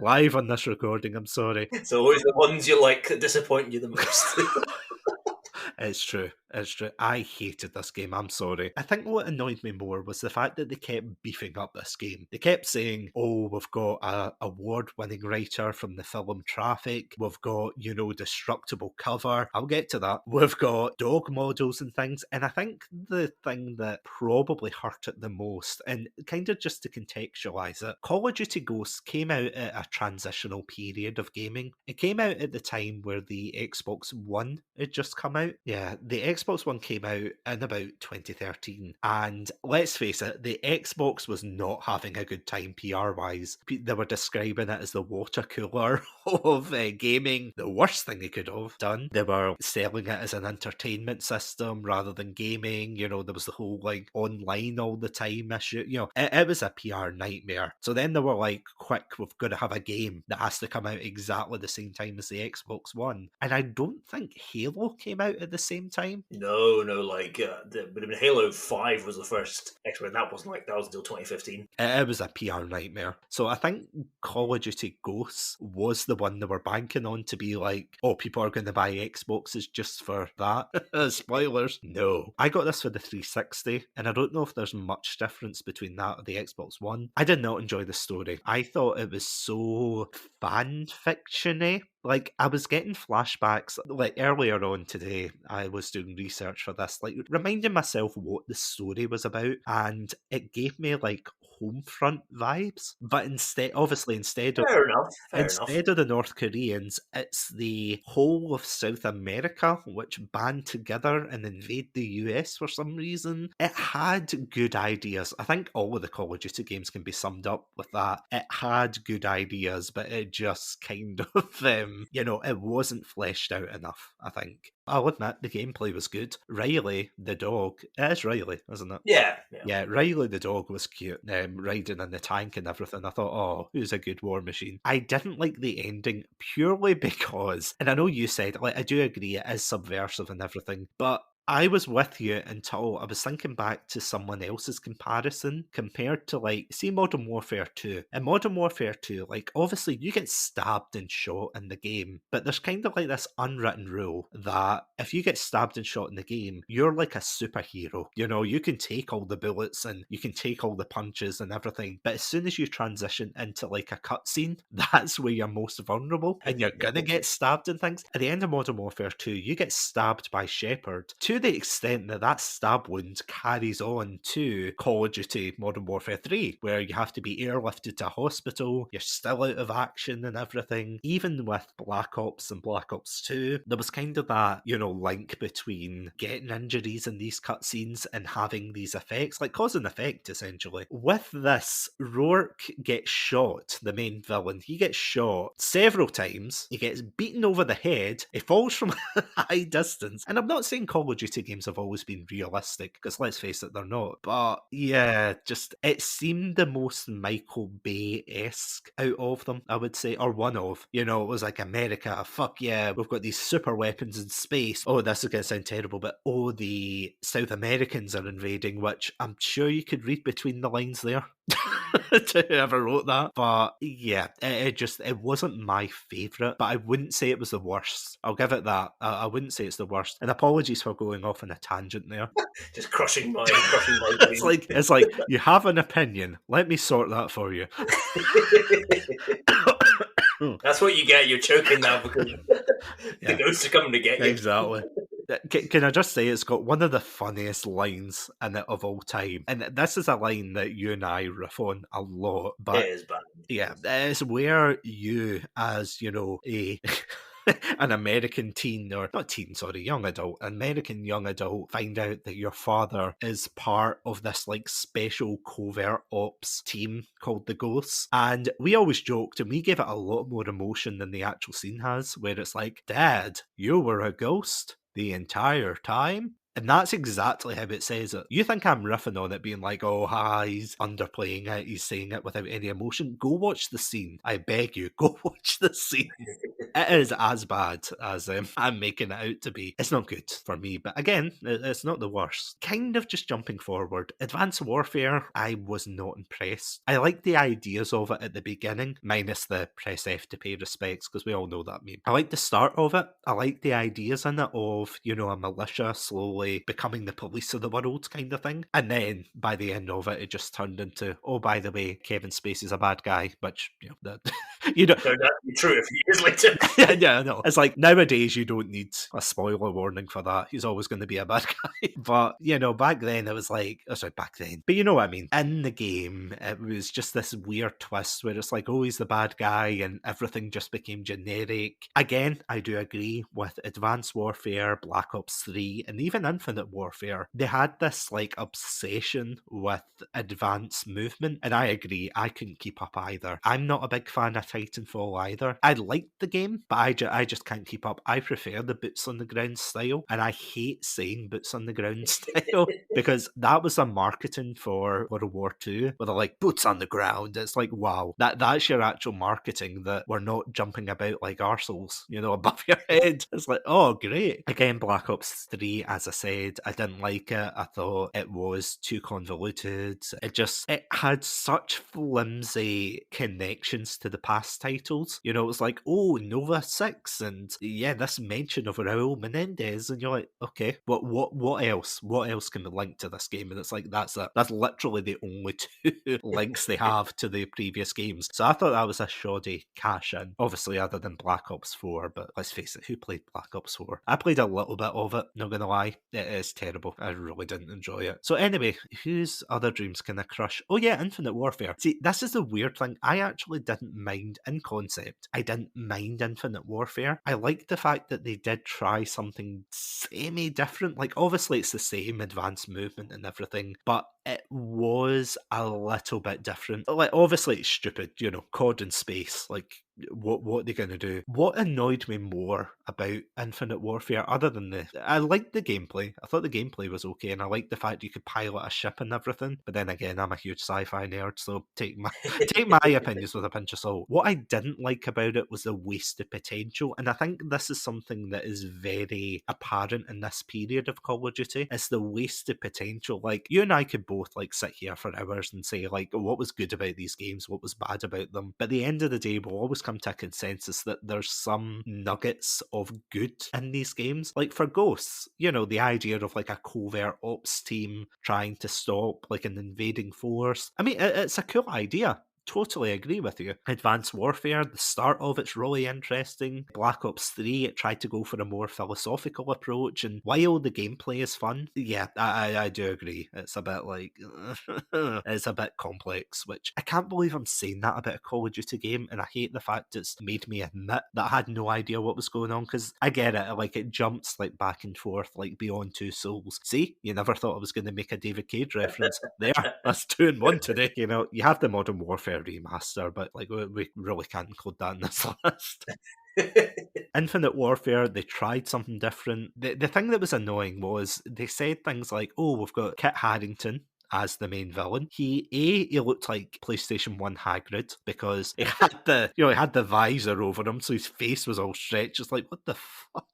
live on this recording. I'm sorry. It's always the ones you like that disappoint you the most. It's true. It's true. I hated this game, I'm sorry. I think what annoyed me more was the fact that they kept beefing up this game. They kept saying, oh, we've got a award-winning writer from the film Traffic, we've got, destructible cover, I'll get to that, we've got dog models and things, and I think the thing that probably hurt it the most, and kind of just to contextualise it, Call of Duty Ghosts came out at a transitional period of gaming. It came out at the time where the Xbox One had just come out. Yeah, the Xbox One came out in about 2013, and let's face it, the Xbox was not having a good time PR-wise. They were describing it as the water cooler of gaming, the worst thing they could have done. They were selling it as an entertainment system rather than gaming. There was the whole online all the time issue. It was a PR nightmare. So then they were like, quick, we've got to have a game that has to come out exactly the same time as the Xbox One. And I don't think Halo came out at the same time. No, but Halo 5 was the first Xbox, and that was until 2015. It was a PR nightmare. So I think Call of Duty Ghosts was the one they were banking on to be like, oh, people are going to buy Xboxes just for that. Spoilers. No. I got this for the 360, and I don't know if there's much difference between that and the Xbox One. I did not enjoy the story. I thought it was so fan fiction-y. I was getting flashbacks, earlier on today, I was doing research for this, reminding myself what the story was about, and it gave me, Homefront vibes, but instead of Fair enough. Instead of the North Koreans, it's the whole of South America which band together and invade the US for some reason. It had good ideas. I think all of the Call of Duty games can be summed up with that. It had good ideas, but it just kind of, it wasn't fleshed out enough, I think. I'll admit, the gameplay was good. Riley, the dog, it is Riley, isn't it? Yeah. Riley the dog was cute, riding in the tank and everything. I thought, oh, who's a good war machine? I didn't like the ending purely because, and I know you said, I do agree, it is subversive and everything, but I was with you until I was thinking back to someone else's comparison compared to, see Modern Warfare 2. In Modern Warfare 2, obviously you get stabbed and shot in the game, but there's kind of this unwritten rule that if you get stabbed and shot in the game, you're like a superhero. You can take all the bullets and you can take all the punches and everything, but as soon as you transition into a cutscene, that's where you're most vulnerable and you're gonna get stabbed and things. At the end of Modern Warfare 2, you get stabbed by Shepard to the extent that stab wound carries on to Call of Duty Modern Warfare 3, where you have to be airlifted to a hospital, you're still out of action and everything. Even with Black Ops and Black Ops 2, there was kind of that, link between getting injuries in these cutscenes and having these effects, cause and effect, essentially. With this, Rourke gets shot, the main villain. He gets shot several times, he gets beaten over the head, he falls from a high distance, and I'm not saying Call of Duty games have always been realistic, because let's face it, they're not. But yeah, it seemed the most Michael Bay-esque out of them, I would say, or one of. It was like, America, fuck yeah, we've got these super weapons in space. Oh, this is going to sound terrible, but the South Americans are invading, which I'm sure you could read between the lines there. To whoever wrote that. But yeah, it wasn't my favourite, but I wouldn't say it was the worst. I'll give it that. I wouldn't say it's the worst. And apologies for going off on a tangent there. Just crushing my it's like you have an opinion. Let me sort that for you. That's what you get. You're choking now because the ghosts are coming to get you. Exactly. Can I just say, it's got one of the funniest lines in it of all time. And this is a line that you and I riff on a lot. But it is bad. Yeah, it's where you, as, an American teen, or not teen, sorry, young adult, American young adult, find out that your father is part of this special covert ops team called the Ghosts. And we always joked, and we gave it a lot more emotion than the actual scene has, where it's like, Dad, you were a ghost the entire time? And that's exactly how it says it. You think I'm riffing on it, being like, oh, he's underplaying it, he's saying it without any emotion. Go watch the scene. I beg you, go watch the scene. It is as bad as I'm making it out to be. It's not good for me, but again, it's not the worst. Kind of just jumping forward. Advanced Warfare, I was not impressed. I liked the ideas of it at the beginning, minus the press F to pay respects, because we all know that meme. I liked the start of it. I liked the ideas in it of, a militia slowly basically becoming the police of the world kind of thing. And then by the end of it, it just turned into, oh, by the way, Kevin Spacey's a bad guy, which, that, you know, Turned out to be true a few years later. yeah, no. It's like nowadays you don't need a spoiler warning for that. He's always going to be a bad guy. But, back then it was like, back then. But you know what I mean? In the game, it was just this weird twist where it's like, oh, he's the bad guy and everything just became generic. Again, I do agree with Advanced Warfare, Black Ops 3, and even Infinite Warfare. They had this like obsession with advanced movement, and I agree, I couldn't keep up either. I'm not a big fan of Titanfall either. I liked the game, but I just can't keep up. I prefer the boots on the ground style, and I hate saying boots on the ground style because that was a marketing for World War II, where they're like, boots on the ground. It's like, wow, that's your actual marketing, that we're not jumping about like arseholes, above your head. It's like, oh, great. Again, Black Ops 3, as I said, I didn't like it. I thought it was too convoluted. It had such flimsy connections to the past titles. It was like, oh, Nova 6, and yeah, this mention of Raul Menendez, and you're like, okay, what else? What else can be linked to this game? And it's like, that's literally the only two links they have to the previous games. So I thought that was a shoddy cash-in. Obviously, other than Black Ops 4, but let's face it, who played Black Ops 4? I played a little bit of it, not gonna lie. It is terrible. I really didn't enjoy it. So anyway, whose other dreams can I crush? Oh yeah, Infinite Warfare. See, this is the weird thing. I actually didn't mind in concept. I didn't mind Infinite Warfare. I liked the fact that they did try something semi-different. Like, obviously it's the same advanced movement and everything, but it was a little bit different. Like, obviously it's stupid, COD in space. Like, what are they going to do? What annoyed me more about Infinite Warfare, other than I liked the gameplay. I thought the gameplay was okay, and I liked the fact you could pilot a ship and everything. But then again, I'm a huge sci-fi nerd, so take my opinions with a pinch of salt. What I didn't like about it was the wasted potential, and I think this is something that is very apparent in this period of Call of Duty. It's the wasted potential. Like, you and I could both like sit here for hours and say like, what was good about these games, what was bad about them. But at the end of the day, we'll always come to a consensus that there's some nuggets of good in these games. Like for Ghosts, the idea of like a covert ops team trying to stop like an invading force. I mean, it's a cool idea. Totally agree with you. Advanced Warfare, the start of it's really interesting. Black Ops 3, it tried to go for a more philosophical approach, and while the gameplay is fun, yeah, I do agree. It's a bit like, it's a bit complex, which I can't believe I'm saying that about a Call of Duty game, and I hate the fact it's made me admit that I had no idea what was going on, because I get it, like it jumps like back and forth, like Beyond Two Souls. See, you never thought I was going to make a David Cage reference. There, that's 2 in 1 today. You have the Modern Warfare remaster, but like we really can't include that in this list. Infinite Warfare, they tried something different. The thing that was annoying was they said things like, oh, we've got Kit Harington as the main villain. He looked like PlayStation 1 Hagrid, because he had the visor over him, so his face was all stretched. It's like, what the fuck?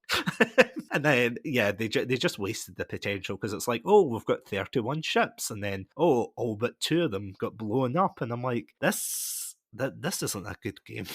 And then, yeah, they just wasted the potential, because it's like, oh, we've got 31 ships, and then, oh, all but 2 of them got blown up, and I'm like, this isn't a good game.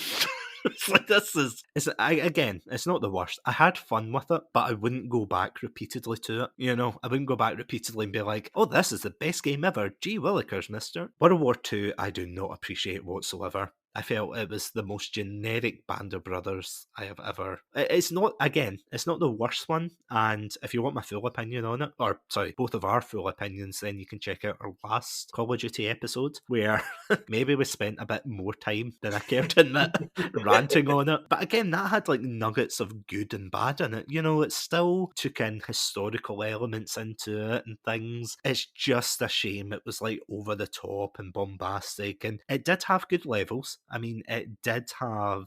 It's like, again, it's not the worst. I had fun with it, but I wouldn't go back repeatedly to it. I wouldn't go back repeatedly and be like, oh, this is the best game ever. Gee willikers, mister. World War II, I do not appreciate whatsoever. I felt it was the most generic Band of Brothers I have ever... It's not the worst one, and if you want my full opinion on it, or, sorry, both of our full opinions, then you can check out our last Call of Duty episode, where maybe we spent a bit more time than I care to admit ranting on it. But again, that had, like, nuggets of good and bad in it. It still took in historical elements into it and things. It's just a shame it was, like, over the top and bombastic, and it did have good levels. I mean, it did have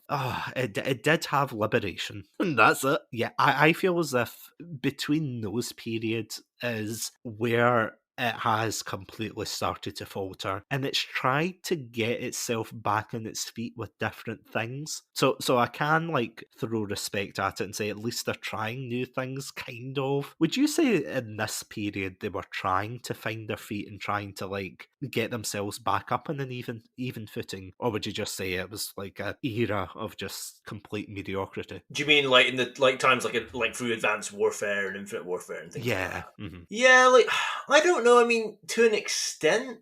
liberation, and that's it. Yeah, I feel as if between those periods is where it has completely started to falter, and it's tried to get itself back on its feet with different things. So I can like throw respect at it and say at least they're trying new things, kind of. Would you say in this period they were trying to find their feet and trying to like get themselves back up on an even footing, or would you just say it was like a era of just complete mediocrity? Do you mean like in the times like through Advanced Warfare and Infinite Warfare and things like Yeah. that? Mhm. Yeah, like I don't know. I mean, to an extent,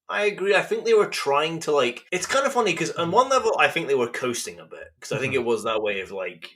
I agree. I think they were trying to like. It's kind of funny because on one level, I think they were coasting a bit because I think it was that way of like.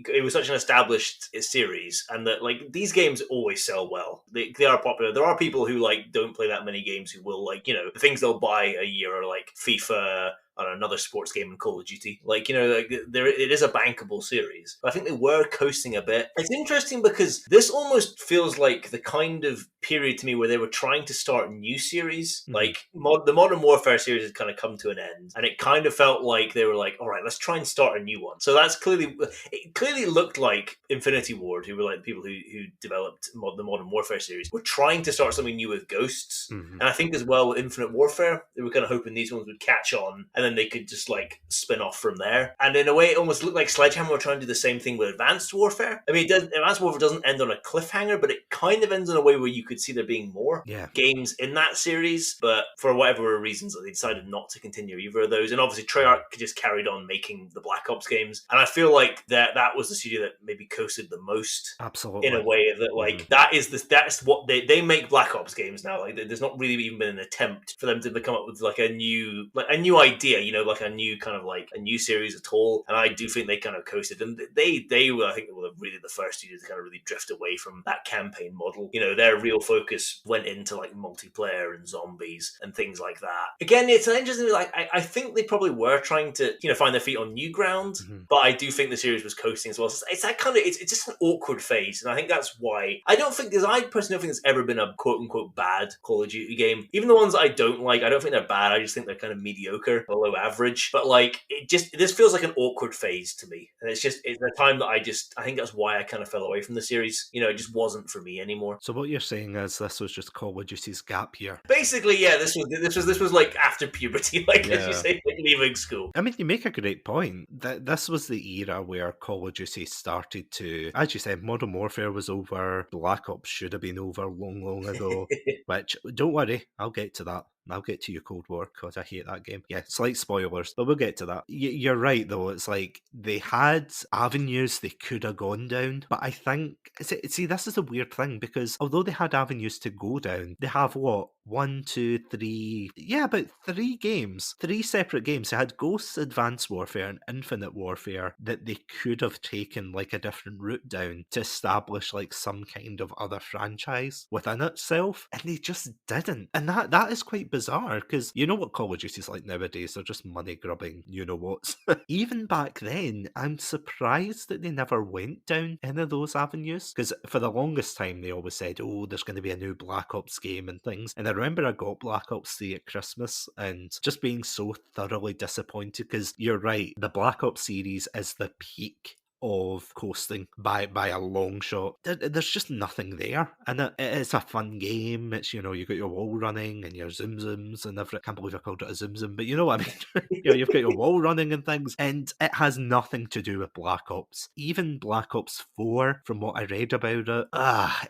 It was such an established series, and that like these games always sell well. They are popular. There are people who like don't play that many games who will like the things they'll buy a year are like FIFA, on another sports game in Call of Duty. Like, like it is a bankable series. But I think they were coasting a bit. It's interesting because this almost feels like the kind of period to me where they were trying to start new series. Mhm. Like the Modern Warfare series had kind of come to an end, and it kind of felt like they were like, all right, let's try and start a new one. So it clearly looked like Infinity Ward, who were like the people who developed the Modern Warfare series, were trying to start something new with Ghosts. Mhm. And I think as well with Infinite Warfare, they were kind of hoping these ones would catch on, and then they could just like spin off from there. And in a way, it almost looked like Sledgehammer were trying to do the same thing with Advanced Warfare. I mean, Advanced Warfare doesn't end on a cliffhanger, but it kind of ends in a way where you could see there being more games in that series. But for whatever reasons, they decided not to continue either of those. And obviously, Treyarch just carried on making the Black Ops games. And I feel like that was the studio that maybe coasted the most. Absolutely. In a way that like that's what they make Black Ops games now. Like there's not really even been an attempt for them to come up with like a new idea, like a new kind of like a new series at all. And I do think they kind of coasted, and they were, I think, they were really the first studio to kind of really drift away from that campaign model. Their real focus went into like multiplayer and zombies and things like that. Again, it's an interesting. Like I think they probably were trying to find their feet on new ground, but I do think the series was coasting as well. So it's that kind of it's just an awkward phase, and I think that's why I personally don't think there's ever been a quote unquote bad Call of Duty game. Even the ones I don't like, I don't think they're bad. I just think they're kind of mediocre, below average. But like, this feels like an awkward phase to me, and it's the time that I think that's why I kind of fell away from the series. It just wasn't for me anymore. So what you're saying is this was just Call of Duty's gap year. Basically, yeah, this was like after puberty, like as you say, like leaving school. I mean, you make a great point. This was the era where Call of Duty started to, as you said, Modern Warfare was over. Black Ops should have been over long, long ago. Which, don't worry, I'll get to that. I'll get to your Cold War because I hate that game. Yeah, slight spoilers, but we'll get to that. You're right, though. It's like they had avenues they could have gone down, but I think, see, this is a weird thing because although they had avenues to go down, they have what? 1, 2, 3, about 3 games, 3 separate games. They had Ghosts, Advanced Warfare, and Infinite Warfare that they could have taken like a different route down to establish like some kind of other franchise within itself, and they just didn't. And that is quite bizarre because you know what Call of Duty's like nowadays, they're just money grubbing, you know what. Even back then, I'm surprised that they never went down any of those avenues, because for the longest time they always said, oh, there's going to be a new Black Ops game and things. And I remember I got Black Ops 3 at Christmas and just being so thoroughly disappointed, because you're right, the Black Ops series is the peak of coasting by a long shot. There's just nothing there, and it's a fun game. It's, you got your wall running and your zooms and everything. I can't believe I called it a zoom, but you know what I mean. You've got your wall running and things, and it has nothing to do with Black Ops. Even Black Ops 4, from what I read about it,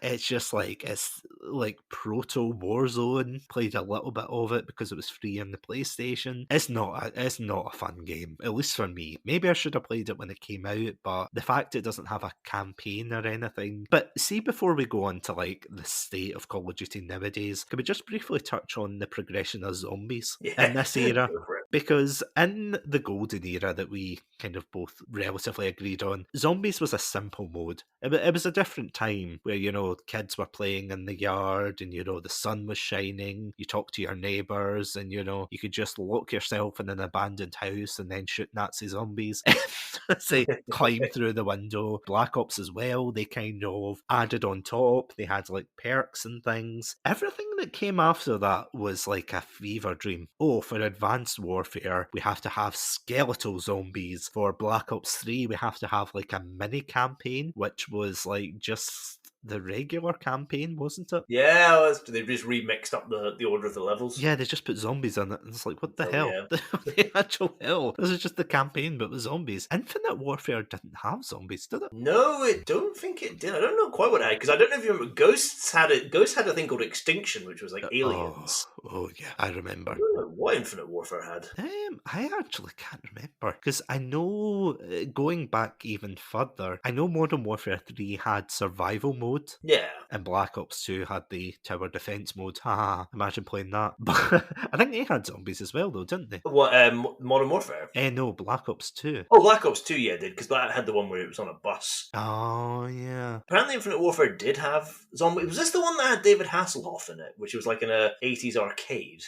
it's just like, it's like proto Warzone. Played a little bit of it because it was free on the PlayStation. It's not a fun game, at least for me. Maybe I should have played it when it came out, but the fact it doesn't have a campaign or anything. But see, before we go on to like the state of Call of Duty nowadays, can we just briefly touch on the progression of zombies in this era? Because in the golden era that we kind of both relatively agreed on, zombies was a simple mode. It was a different time where, kids were playing in the yard and, the sun was shining. You talk to your neighbours and, you could just lock yourself in an abandoned house and then shoot Nazi zombies. Say, climb through the window. Black Ops as well, they kind of added on top. They had like perks and things. Everything that came after that was like a fever dream. Oh, for Advanced Warfare, we have to have skeletal zombies. For Black Ops 3, we have to have like a mini campaign, which was like just the regular campaign, wasn't it? Yeah, they just remixed up the order of the levels. Yeah, they just put zombies in it, and it's like, what the Oh, hell? yeah. The actual hell? This is just the campaign, but with zombies. Infinite Warfare didn't have zombies, did it? No, I don't think it did. I don't know quite what it had, because I don't know if you remember, Ghosts had a thing called Extinction, which was like aliens. Oh yeah, I remember. I don't know what Infinite Warfare had. I actually can't remember because I know going back even further, I know Modern Warfare 3 had survival mode. Yeah. And Black Ops 2 had the tower defense mode. Haha, imagine playing that. But I think they had zombies as well, though, didn't they? What, Modern Warfare? No, Black Ops 2. Oh, Black Ops 2, yeah, did, because that had the one where it was on a bus. Oh, yeah. Apparently Infinite Warfare did have zombies. Was this the one that had David Hasselhoff in it, which was like in a 80s arcade?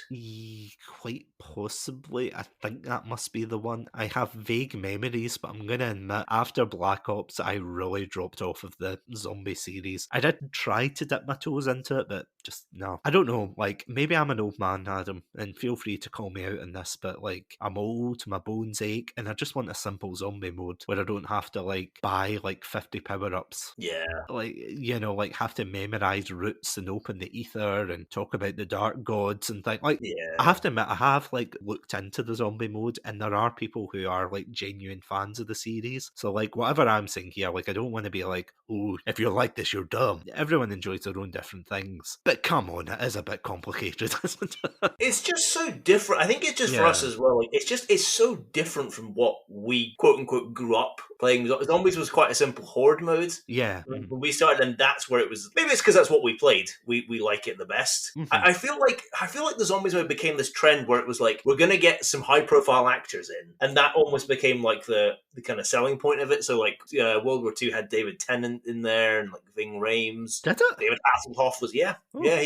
Quite possibly. I think that must be the one. I have vague memories, but I'm going to admit, after Black Ops, I really dropped off of the zombie series. I did try to dip my toes into it, but just no. I don't know, like, maybe I'm an old man, Adam, and feel free to call me out on this, but like, I'm old, my bones ache, and I just want a simple zombie mode where I don't have to like buy like 50 power-ups. Yeah. Like, you know, like have to memorize routes and open the ether and talk about the dark gods and things. Like, Yeah. I have to admit, I have like looked into the zombie mode, and there are people who are like genuine fans of the series. So like, whatever I'm saying here, like, I don't want to be like, oh, if you're like this, you're dumb. Everyone enjoys their own different things. But come on, it is a bit complicated, isn't it? It's just so different. I think it's just for us Yeah. as well. Like, it's so different from what we quote unquote grew up playing. Zombies was quite a simple horde mode. Yeah. When we started, and that's where it was. Maybe it's because that's what we played. We like it the best. Mhm. I feel like the zombies mode became this trend where it was like, we're gonna get some high profile actors in, and that almost became like the kind of selling point of it. So like World War II had David Tennant in there and like Ving Rhames. Did it? David Hasselhoff was he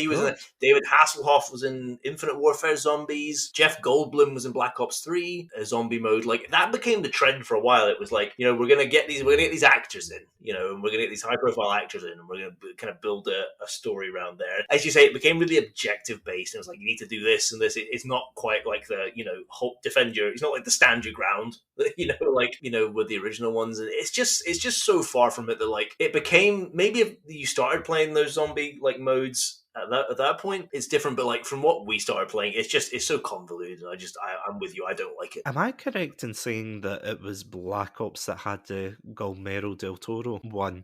was in God. it. David Hasselhoff was in Infinite Warfare Zombies. Jeff Goldblum was in Black Ops 3 zombie mode. Like, that became the trend for a while. It was like, you know, we're gonna get these actors in, you know, and we're gonna get these high profile actors in, and we're gonna kind of build a story around there. As you say, it became really objective based. It was like, you need to do this and this. It's not quite like the, you know, it's not like the stand your ground, you know, like, you know, with the original ones. And it's just so far from it that like it became, maybe if you started playing those zombie like modes at that point, it's different, but like from what we started playing, it's so convoluted. And I'm with you. I don't like it. Am I correct in saying that it was Black Ops that had the Guillermo del Toro one?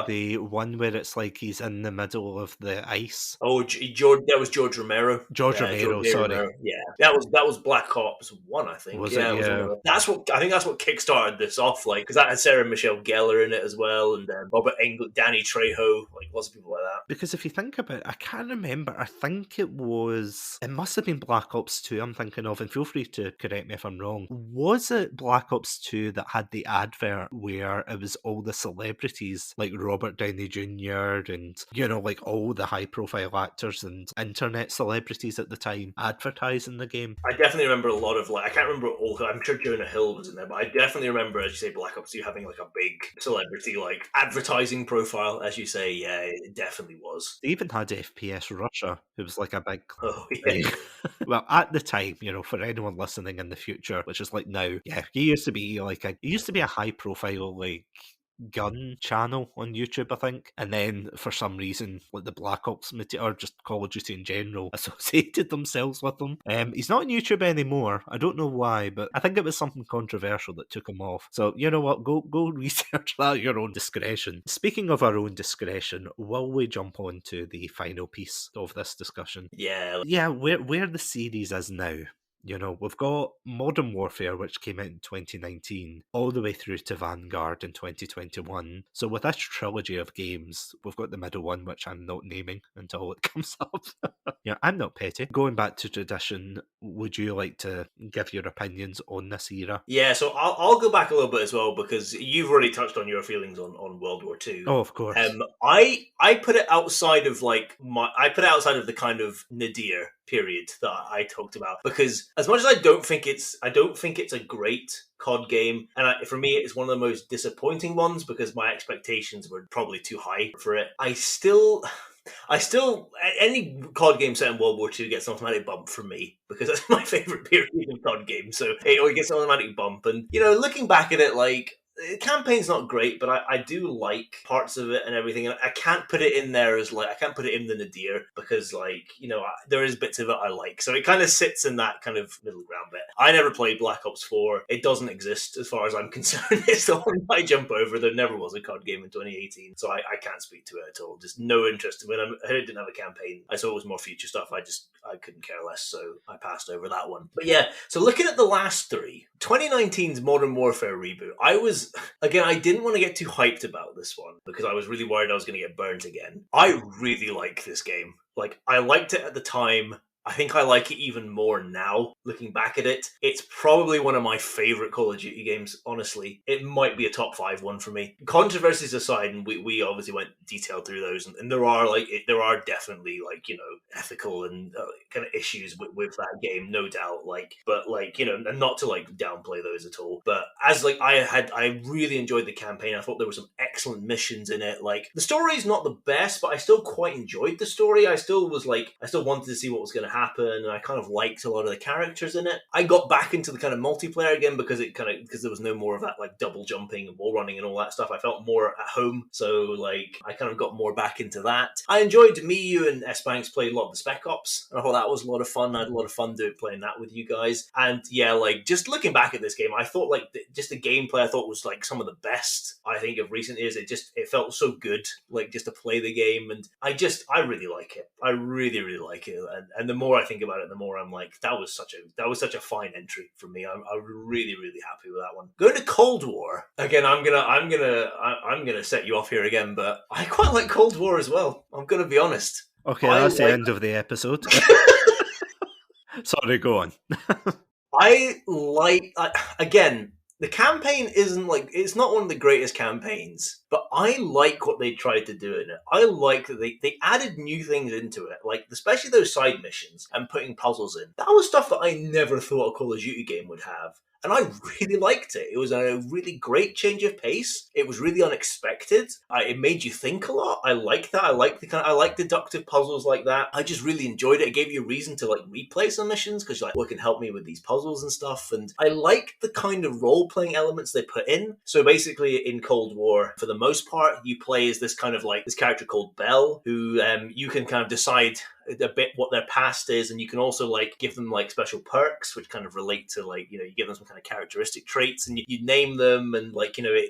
The one where it's like he's in the middle of the ice. Oh, that was George Romero. George Romero, sorry. Romero. Yeah, that was Black Ops 1, I think. Was yeah, it? was Yeah. one of the- that's what I think. That's what kickstarted this off, like, because that had Sarah Michelle Gellar in it as well, and Robert Englund, Danny Trejo, like lots of people like that. Because if you think about it, I can't remember. I think it must have been Black Ops 2 I'm thinking of, and feel free to correct me if I'm wrong. Was it Black Ops 2 that had the advert where it was all the celebrities, like Robert Downey Jr. and, you know, like all the high profile actors and internet celebrities at the time advertising the game? I definitely remember a lot of, like, I can't remember all, I'm sure Jonah Hill was in there, but I definitely remember, as you say, Black Ops 2 having like a big celebrity, like, advertising profile, as you say. Yeah, it definitely was. They even had FPS Russia, who was like a big Oh, yeah. well, at the time, you know, for anyone listening in the future, which is like now, yeah, he used to be a high profile like gun channel on YouTube, I think, and then for some reason, like the Black Ops or just Call of Duty in general, associated themselves with them. He's not on YouTube anymore. I don't know why, but I think it was something controversial that took him off. So you know what? Go research that at your own discretion. Speaking of our own discretion, will we jump on to the final piece of this discussion? Yeah. Yeah, where the series is now. You know, we've got Modern Warfare, which came out in 2019, all the way through to Vanguard in 2021. So with this trilogy of games, we've got the middle one, which I'm not naming until it comes up. Yeah, I'm not petty. Going back to tradition, would you like to give your opinions on this era? Yeah, so I'll go back a little bit as well, because you've already touched on your feelings on World War II. Oh, of course. I put it outside of the kind of nadir period that I talked about, because as much as I don't think it's a great COD game, and for me it's one of the most disappointing ones because my expectations were probably too high for it. I still any COD game set in World War II gets an automatic bump from me because that's my favorite period of COD games. So it gets an automatic bump, and you know, looking back at it, like, the campaign's not great, but I do like parts of it and everything. And I can't put it in there as like, I can't put it in the nadir because like, there is bits of it I like. So it kind of sits in that kind of middle ground bit. I never played Black Ops 4. It doesn't exist as far as I'm concerned. It's the one I jump over. There never was a COD game in 2018. So I can't speak to it at all. Just no interest. When I heard it didn't have a campaign, I saw it was more future stuff. I couldn't care less. So I passed over that one. But yeah, so looking at the last three, 2019's Modern Warfare reboot, I didn't want to get too hyped about this one because I was really worried I was going to get burnt again. I really like this game. Like, I liked it at the time. I think I like it even more now, looking back at it. It's probably one of my favourite Call of Duty games, honestly. It might be a top 5 one for me. Controversies aside, and we obviously went detailed through those, and there are definitely, ethical and kind of issues with that game, no doubt. And not to, downplay those at all. But as, I really enjoyed the campaign. I thought there were some excellent missions in it. Like, the story's not the best, but I still quite enjoyed the story. I still wanted to see what was going to happen, and I kind of liked a lot of the characters in it. I got back into the kind of multiplayer again because there was no more of that double jumping and wall running and all that stuff. I felt more at home, so I kind of got more back into that. I enjoyed me, you, and S Banks played a lot of the Spec Ops, and I thought that was a lot of fun. I had a lot of fun playing that with you guys. And yeah, just looking back at this game, I thought just the gameplay I thought was some of the best I think of recent years. It felt so good, just to play the game, and I really like it. I really, really like it, and the more I think about it, the more I'm like, that was such a fine entry from me. I'm really, really happy with that one. Going to Cold War again. I'm gonna set you off here again, but I quite like Cold War as well. I'm gonna be honest. Okay, that's the end of the episode. Sorry, go on. Again, the campaign isn't it's not one of the greatest campaigns, but I like what they tried to do in it. I like that they added new things into it, especially those side missions and putting puzzles in. That was stuff that I never thought a Call of Duty game would have. And I really liked it. It was a really great change of pace. It was really unexpected. It made you think a lot. I like that. I like deductive puzzles like that. I just really enjoyed it. It gave you a reason to replay some missions because you're what can help me with these puzzles and stuff. And I like the kind of role-playing elements they put in. So basically in Cold War, for the most part, you play as this kind of this character called Bell, who you can kind of decide a bit what their past is, and you can also give them special perks which kind of relate to you give them some kind of characteristic traits, and you name them, and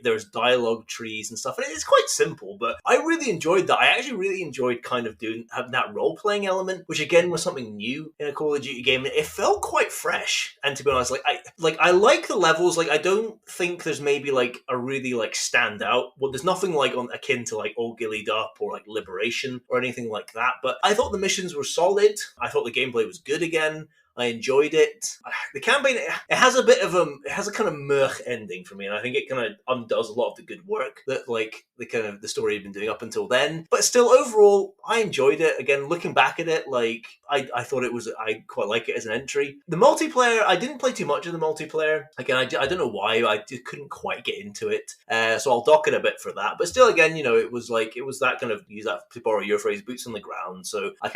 there's dialogue trees and stuff, and it's quite simple, but I really enjoyed that. I actually really enjoyed having that role-playing element, which again was something new in a Call of Duty game. It felt quite fresh, and to be honest, I like the levels. I don't think there's maybe a really standout. Well, there's nothing akin to All Gillied Up or Liberation or anything like that, but I thought the missions were solid. I thought the gameplay was good again. I enjoyed it. The campaign, it has a kind of murk ending for me, and I think it kind of undoes a lot of the good work that the story had been doing up until then. But still, overall, I enjoyed it. Again, looking back at it, I thought I quite like it as an entry. The multiplayer, I didn't play too much of the multiplayer. Again, I don't know why. I just couldn't quite get into it. So I'll dock it a bit for that. But still, again, it was that kind of, use that to borrow your phrase, boots on the ground. So I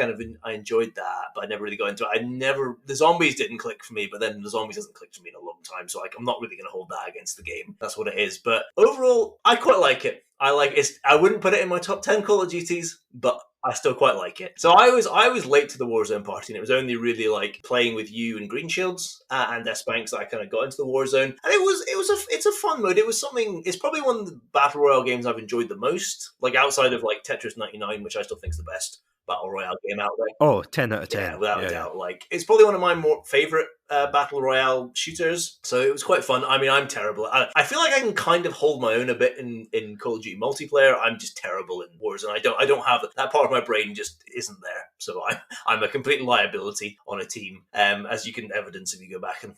enjoyed that, but I never really got into it. The zombies didn't click for me, but then the zombies hasn't clicked for me in a long time, so I'm not really going to hold that against the game. That's what it is. But overall, I quite like it. I wouldn't put it in my top 10 Call of Duties, but I still quite like it. So I was late to the Warzone party, and it was only really playing with you and Green Shields and S Banks that I kind of got into the Warzone, and it's a fun mode. It's probably one of the Battle Royale games I've enjoyed the most, outside of Tetris 99, which I still think is the best Battle Royale game out there. Oh, 10 out of 10. Yeah, without a doubt. It's probably one of my more favorite Battle Royale shooters, so it was quite fun. I mean, I'm terrible. I feel like I can kind of hold my own a bit in Call of Duty multiplayer. I'm just terrible in Warzone. I don't have that part of my brain just isn't there. So I'm a complete liability on a team, as you can evidence if you go back and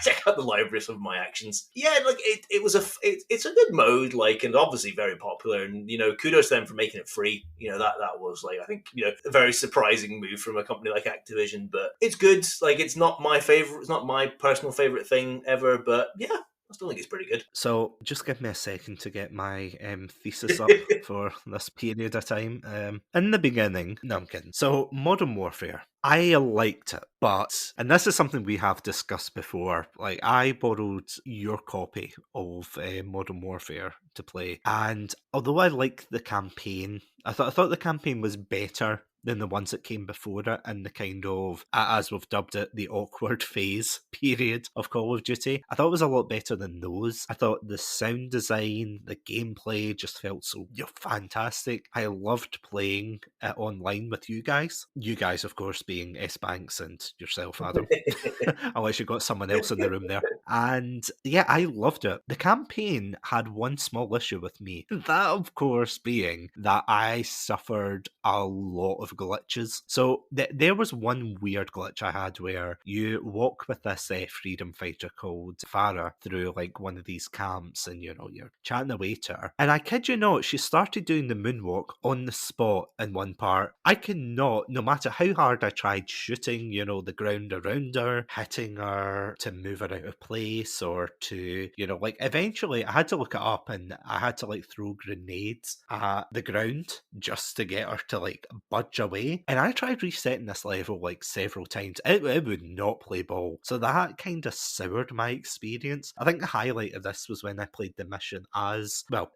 check out the libraries of my actions. Yeah, it's a good mode, and obviously very popular, and kudos to them for making it free. That was I think a very surprising move from a company like Activision, but it's good. It's not my favorite. It's not my personal favorite thing ever, but yeah, I still think it's pretty good. So just give me a second to get my thesis up for this period of time. In the beginning, no, I'm kidding. So Modern Warfare, I liked it, but, and this is something we have discussed before, like I borrowed your copy of Modern Warfare to play, and although I liked the campaign, I thought the campaign was better than the ones that came before it in the kind of, as we've dubbed it, the awkward phase period of Call of Duty. I thought it was a lot better than those. I thought the sound design, the gameplay just felt so fantastic. I loved playing it online with you guys. You guys, of course, being S. Banks and yourself, Adam. Unless you got someone else in the room there. And yeah, I loved it. The campaign had one small issue with me. That, of course, being that I suffered a lot of glitches. So there was one weird glitch I had where you walk with this freedom fighter called Farah through like one of these camps, and you're chatting away to her. And I kid you not, she started doing the moonwalk on the spot in one part. I cannot, no matter how hard I tried shooting, the ground around her, hitting her to move her out of place, or to, like eventually I had to look it up and I had to like throw grenades at the ground just to get her to like budge away. And I tried resetting this level like several times. It would not play ball. So that kind of soured my experience. I think the highlight of this was when I played the mission about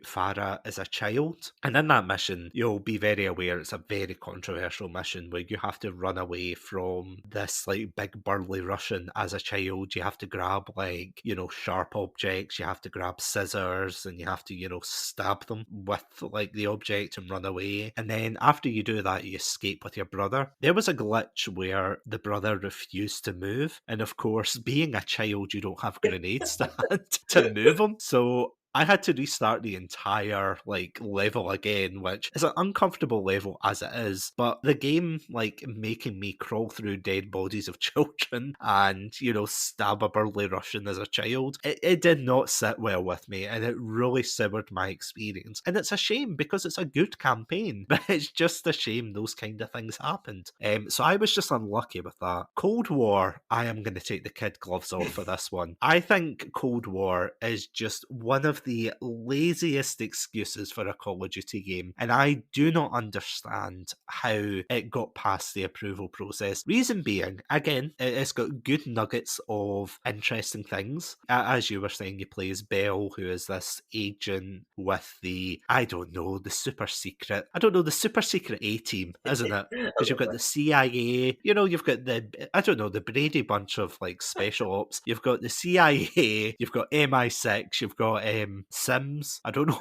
Farah as a child. And in that mission, you'll be very aware it's a very controversial mission where you have to run away from this like big burly Russian as a child. You have to grab like, sharp objects, you have to grab scissors, and you have to, stab them with like the object and run away. And then after you do that, you escape with your brother. There was a glitch where the brother refused to move. And of course, being a child, you don't have grenades to move him. So I had to restart the entire like level again, which is an uncomfortable level as it is, but the game like making me crawl through dead bodies of children and, stab a burly Russian as a child, it did not sit well with me, and it really soured my experience. And it's a shame because it's a good campaign, but it's just a shame those kind of things happened. So I was just unlucky with that. Cold War, I am going to take the kid gloves off for this one. I think Cold War is just one of the laziest excuses for a Call of Duty game, and I do not understand how it got past the approval process. Reason being, again, it's got good nuggets of interesting things. As you were saying, you play as Belle, who is this agent with the super secret A-team, isn't it? Because you've got the CIA, you've got the Brady Bunch of like special ops. You've got the CIA, you've got MI6, you've got Sims. I don't know.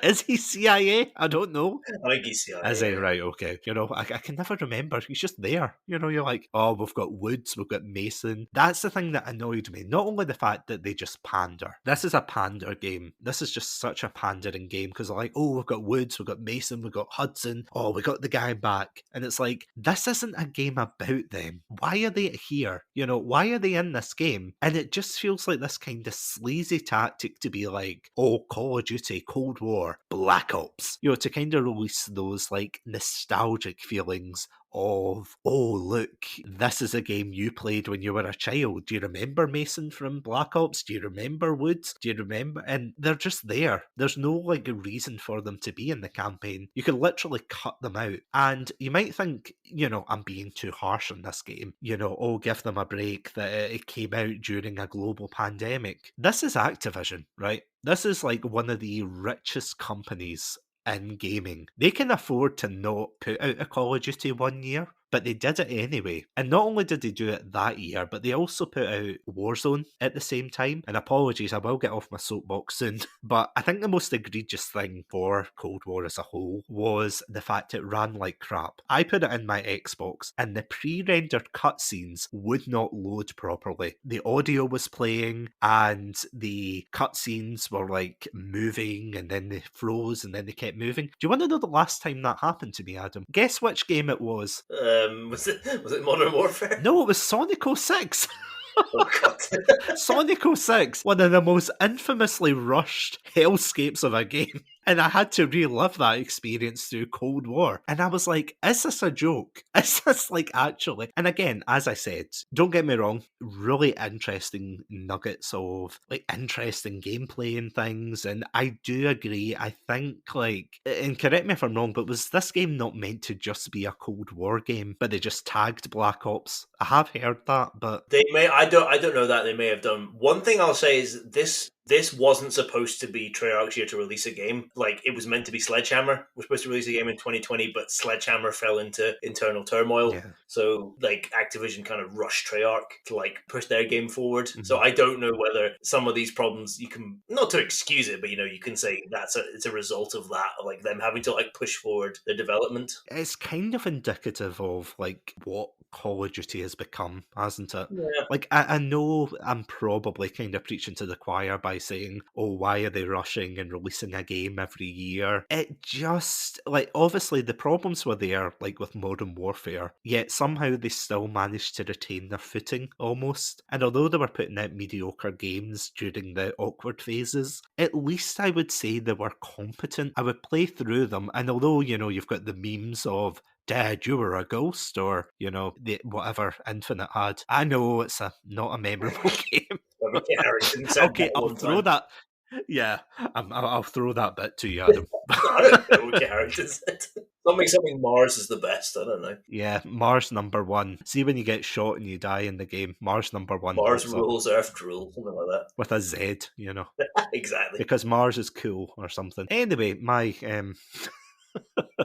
Is he CIA? I don't know. I think he's CIA. Is he? Right, okay. I can never remember. He's just there. You're like, oh, we've got Woods, we've got Mason. That's the thing that annoyed me. Not only the fact that they just pander. This is a pander game. This is just such a pandering game because they're like, oh, we've got Woods, we've got Mason, we've got Hudson. Oh, we got the guy back. And it's like, this isn't a game about them. Why are they here? Why are they in this game? And it just feels like this kind of sleazy tactic to be like, oh, Call of Duty, Cold War, Black Ops, to kind of release those like nostalgic feelings of, oh, look, this is a game you played when you were a child. Do you remember Mason from Black Ops? Do you remember Woods? Do you remember? And they're just there. There's no like reason for them to be in the campaign. You can literally cut them out. And you might think, I'm being too harsh on this game. Oh, give them a break that it came out during a global pandemic. This is Activision, right? This is like one of the richest companies in gaming. They can afford to not put out a Call of Duty 1 year, but they did it anyway. And not only did they do it that year, but they also put out Warzone at the same time. And apologies, I will get off my soapbox soon, but I think the most egregious thing for Cold War as a whole was the fact it ran like crap. I put it in my Xbox and the pre-rendered cutscenes would not load properly. The audio was playing and the cutscenes were like moving, and then they froze and then they kept moving. Do you want to know the last time that happened to me, Adam? Guess which game it was? Was it Modern Warfare? No, it was Sonic 06. Oh, God. Sonic 06, one of the most infamously rushed hellscapes of a game. And I had to relive that experience through Cold War. And I was like, is this a joke? Is this like actually? And again, as I said, don't get me wrong, really interesting nuggets of like interesting gameplay and things. And I do agree. I think like, and correct me if I'm wrong, but was this game not meant to just be a Cold War game, but they just tagged Black Ops? I have heard that, but They may. I don't know that they may have done. One thing I'll say is this wasn't supposed to be Treyarch's year to release a game. Like, it was meant to be Sledgehammer. We're supposed to release a game in 2020, but Sledgehammer fell into internal turmoil. yeah. So, like, Activision kind of rushed Treyarch to, like, push their game forward. So I don't know whether some of these problems you can, not to excuse it, but, you know, you can say it's a result of that, like, them having to, like, push forward their development. It's kind of indicative of like what Call of Duty has become, hasn't it? Yeah. Like, I know I'm probably kind of preaching to the choir by saying, oh, why are they rushing and releasing a game every year? It just, like, obviously the problems were there, like with Modern Warfare, yet somehow they still managed to retain their footing, almost. And although they were putting out mediocre games during the awkward phases, at least I would say they were competent. I would play through them, and although, you know, you've got the memes of, Dad, you were a ghost, or, you know, whatever Infinite had. I know it's not a memorable game. Kit Harington said Okay, that I'll one throw time. that. Yeah, I'll throw that bit to you, Adam. I don't know what Kit Harington said. Something Mars is the best. I don't know. Yeah, Mars number 1. See, when you get shot and you die in the game, Mars number 1 Mars pops up rules, Earth rules, something like with a Z, you know, that. Exactly. because Mars is cool or something. Anyway, my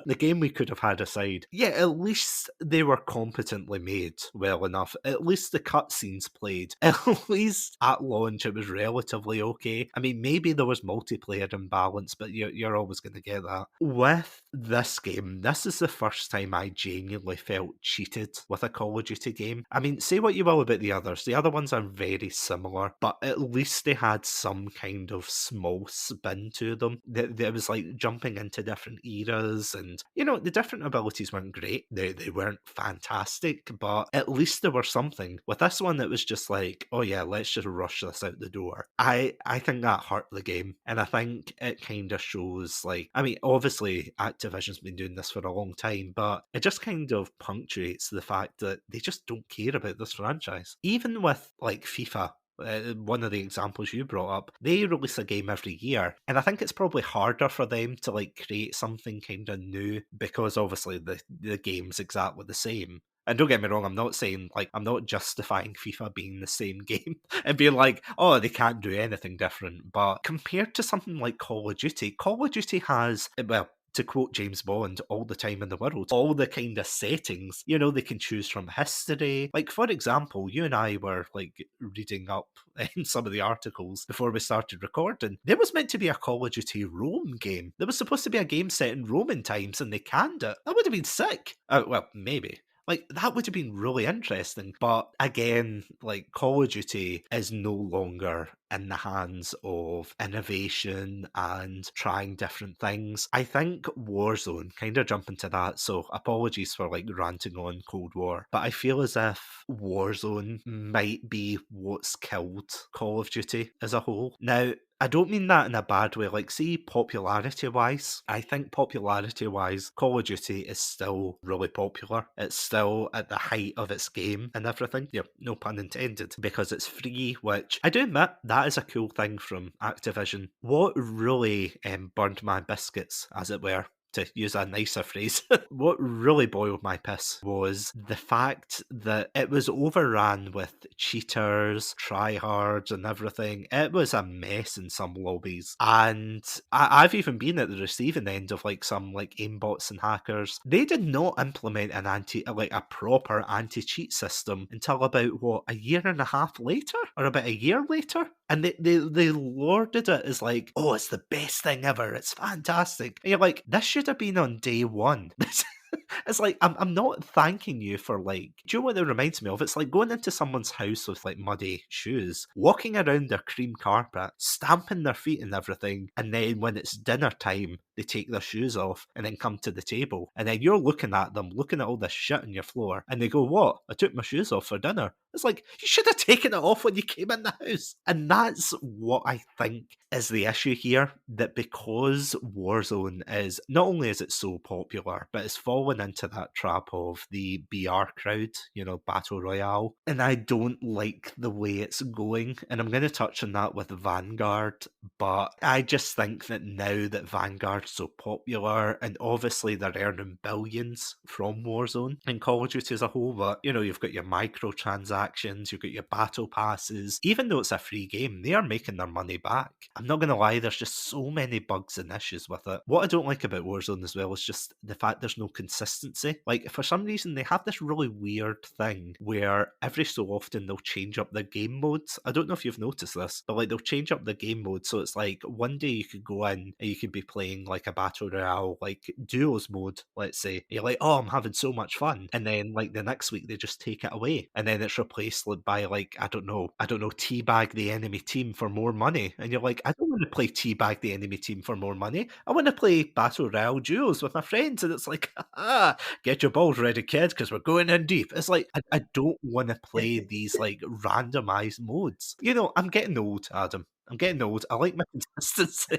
the game we could have had aside, yeah, at least they were competently made well enough. At least the cutscenes played. At least at launch it was relatively okay. I mean, maybe there was multiplayer imbalance, but you're always going to get that. With this game, this is the first time I genuinely felt cheated with a Call of Duty game. I mean, say what you will about the others. The other ones are very similar, but at least they had some kind of small spin to them. There was like jumping into different eras, and you know, the different abilities weren't great. They weren't fantastic, but at least there were something. With this one, it was just like, oh yeah, let's just rush this out the door. I think that hurt the game, and I think it kind of shows, like, I mean, obviously Activision's been doing this for a long time, but it just kind of punctuates the fact that they just don't care about this franchise. Even with like FIFA, one of the examples you brought up, they release a game every year, and I think it's probably harder for them to like create something kind of new, because obviously the game's exactly the same. And don't get me wrong, I'm not saying, like, I'm not justifying FIFA being the same game and being like, oh, they can't do anything different. But compared to something like Call of Duty has, well, to quote James Bond, all the time in the world, all the kind of settings, you know, they can choose from history. Like, for example, you and I were, like, reading up in some of the articles before we started recording. There was meant to be a Call of Duty Rome game. There was supposed to be a game set in Roman times, and they canned it. That would have been sick. Well, maybe. Like, that would have been really interesting. But again, like, Call of Duty is no longer in the hands of innovation and trying different things. I think Warzone, kind of jumping to that, so apologies for like ranting on Cold War, but I feel as if Warzone might be what's killed Call of Duty as a whole. Now, I don't mean that in a bad way. Like, see, popularity-wise, I think popularity-wise, Call of Duty is still really popular. It's still at the height of its game and everything. Yeah, no pun intended. Because it's free, which I do admit, that is a cool thing from Activision. What really burned my biscuits, as it were, to use a nicer phrase, what really boiled my piss was the fact that it was overran with cheaters, tryhards and everything. It was a mess in some lobbies. And I've even been at the receiving end of like some like aimbots and hackers. They did not implement a proper anti-cheat system until about, what, a year and a half later? Or about a year later? And they lauded it as like, oh, it's the best thing ever. It's fantastic. And you're like, this should have been on day one. It's like, I'm not thanking you for, like, do you know what it reminds me of? It's like going into someone's house with like muddy shoes, walking around their cream carpet, stamping their feet and everything, and then when it's dinner time, they take their shoes off and then come to the table. And then you're looking at them, looking at all this shit on your floor, and they go, what? I took my shoes off for dinner. It's like, you should have taken it off when you came in the house. And that's what I think is the issue here, that because Warzone is, not only is it so popular, but it's fallen into that trap of the BR crowd, Battle Royale. And I don't like the way it's going. And I'm going to touch on that with Vanguard, but I just think that now that Vanguard's so popular, and obviously they're earning billions from Warzone and Call of Duty as a whole, but, you've got your microtransactions, you've got your battle passes. Even though it's a free game, they are making their money back. I'm not going to lie, there's just so many bugs and issues with it. What I don't like about Warzone as well is just the fact there's no consistency. Like, for some reason, they have this really weird thing where every so often they'll change up their game modes. I don't know if you've noticed this, but they'll change up the game mode. So it's like one day you could go in and you could be playing like a Battle Royale, like duos mode, let's say. And you're like, oh, I'm having so much fun. And then like the next week they just take it away. And then it's replaced by like, I don't know, teabag the enemy team for more money. And you're like, I don't want to play teabag the enemy team for more money. I want to play Battle Royale duos with my friends. And it's like, get your balls ready, kid, because we're going in deep. It's like, I don't want to play these like randomized modes. I'm getting old, Adam. I'm getting old. I like my consistency.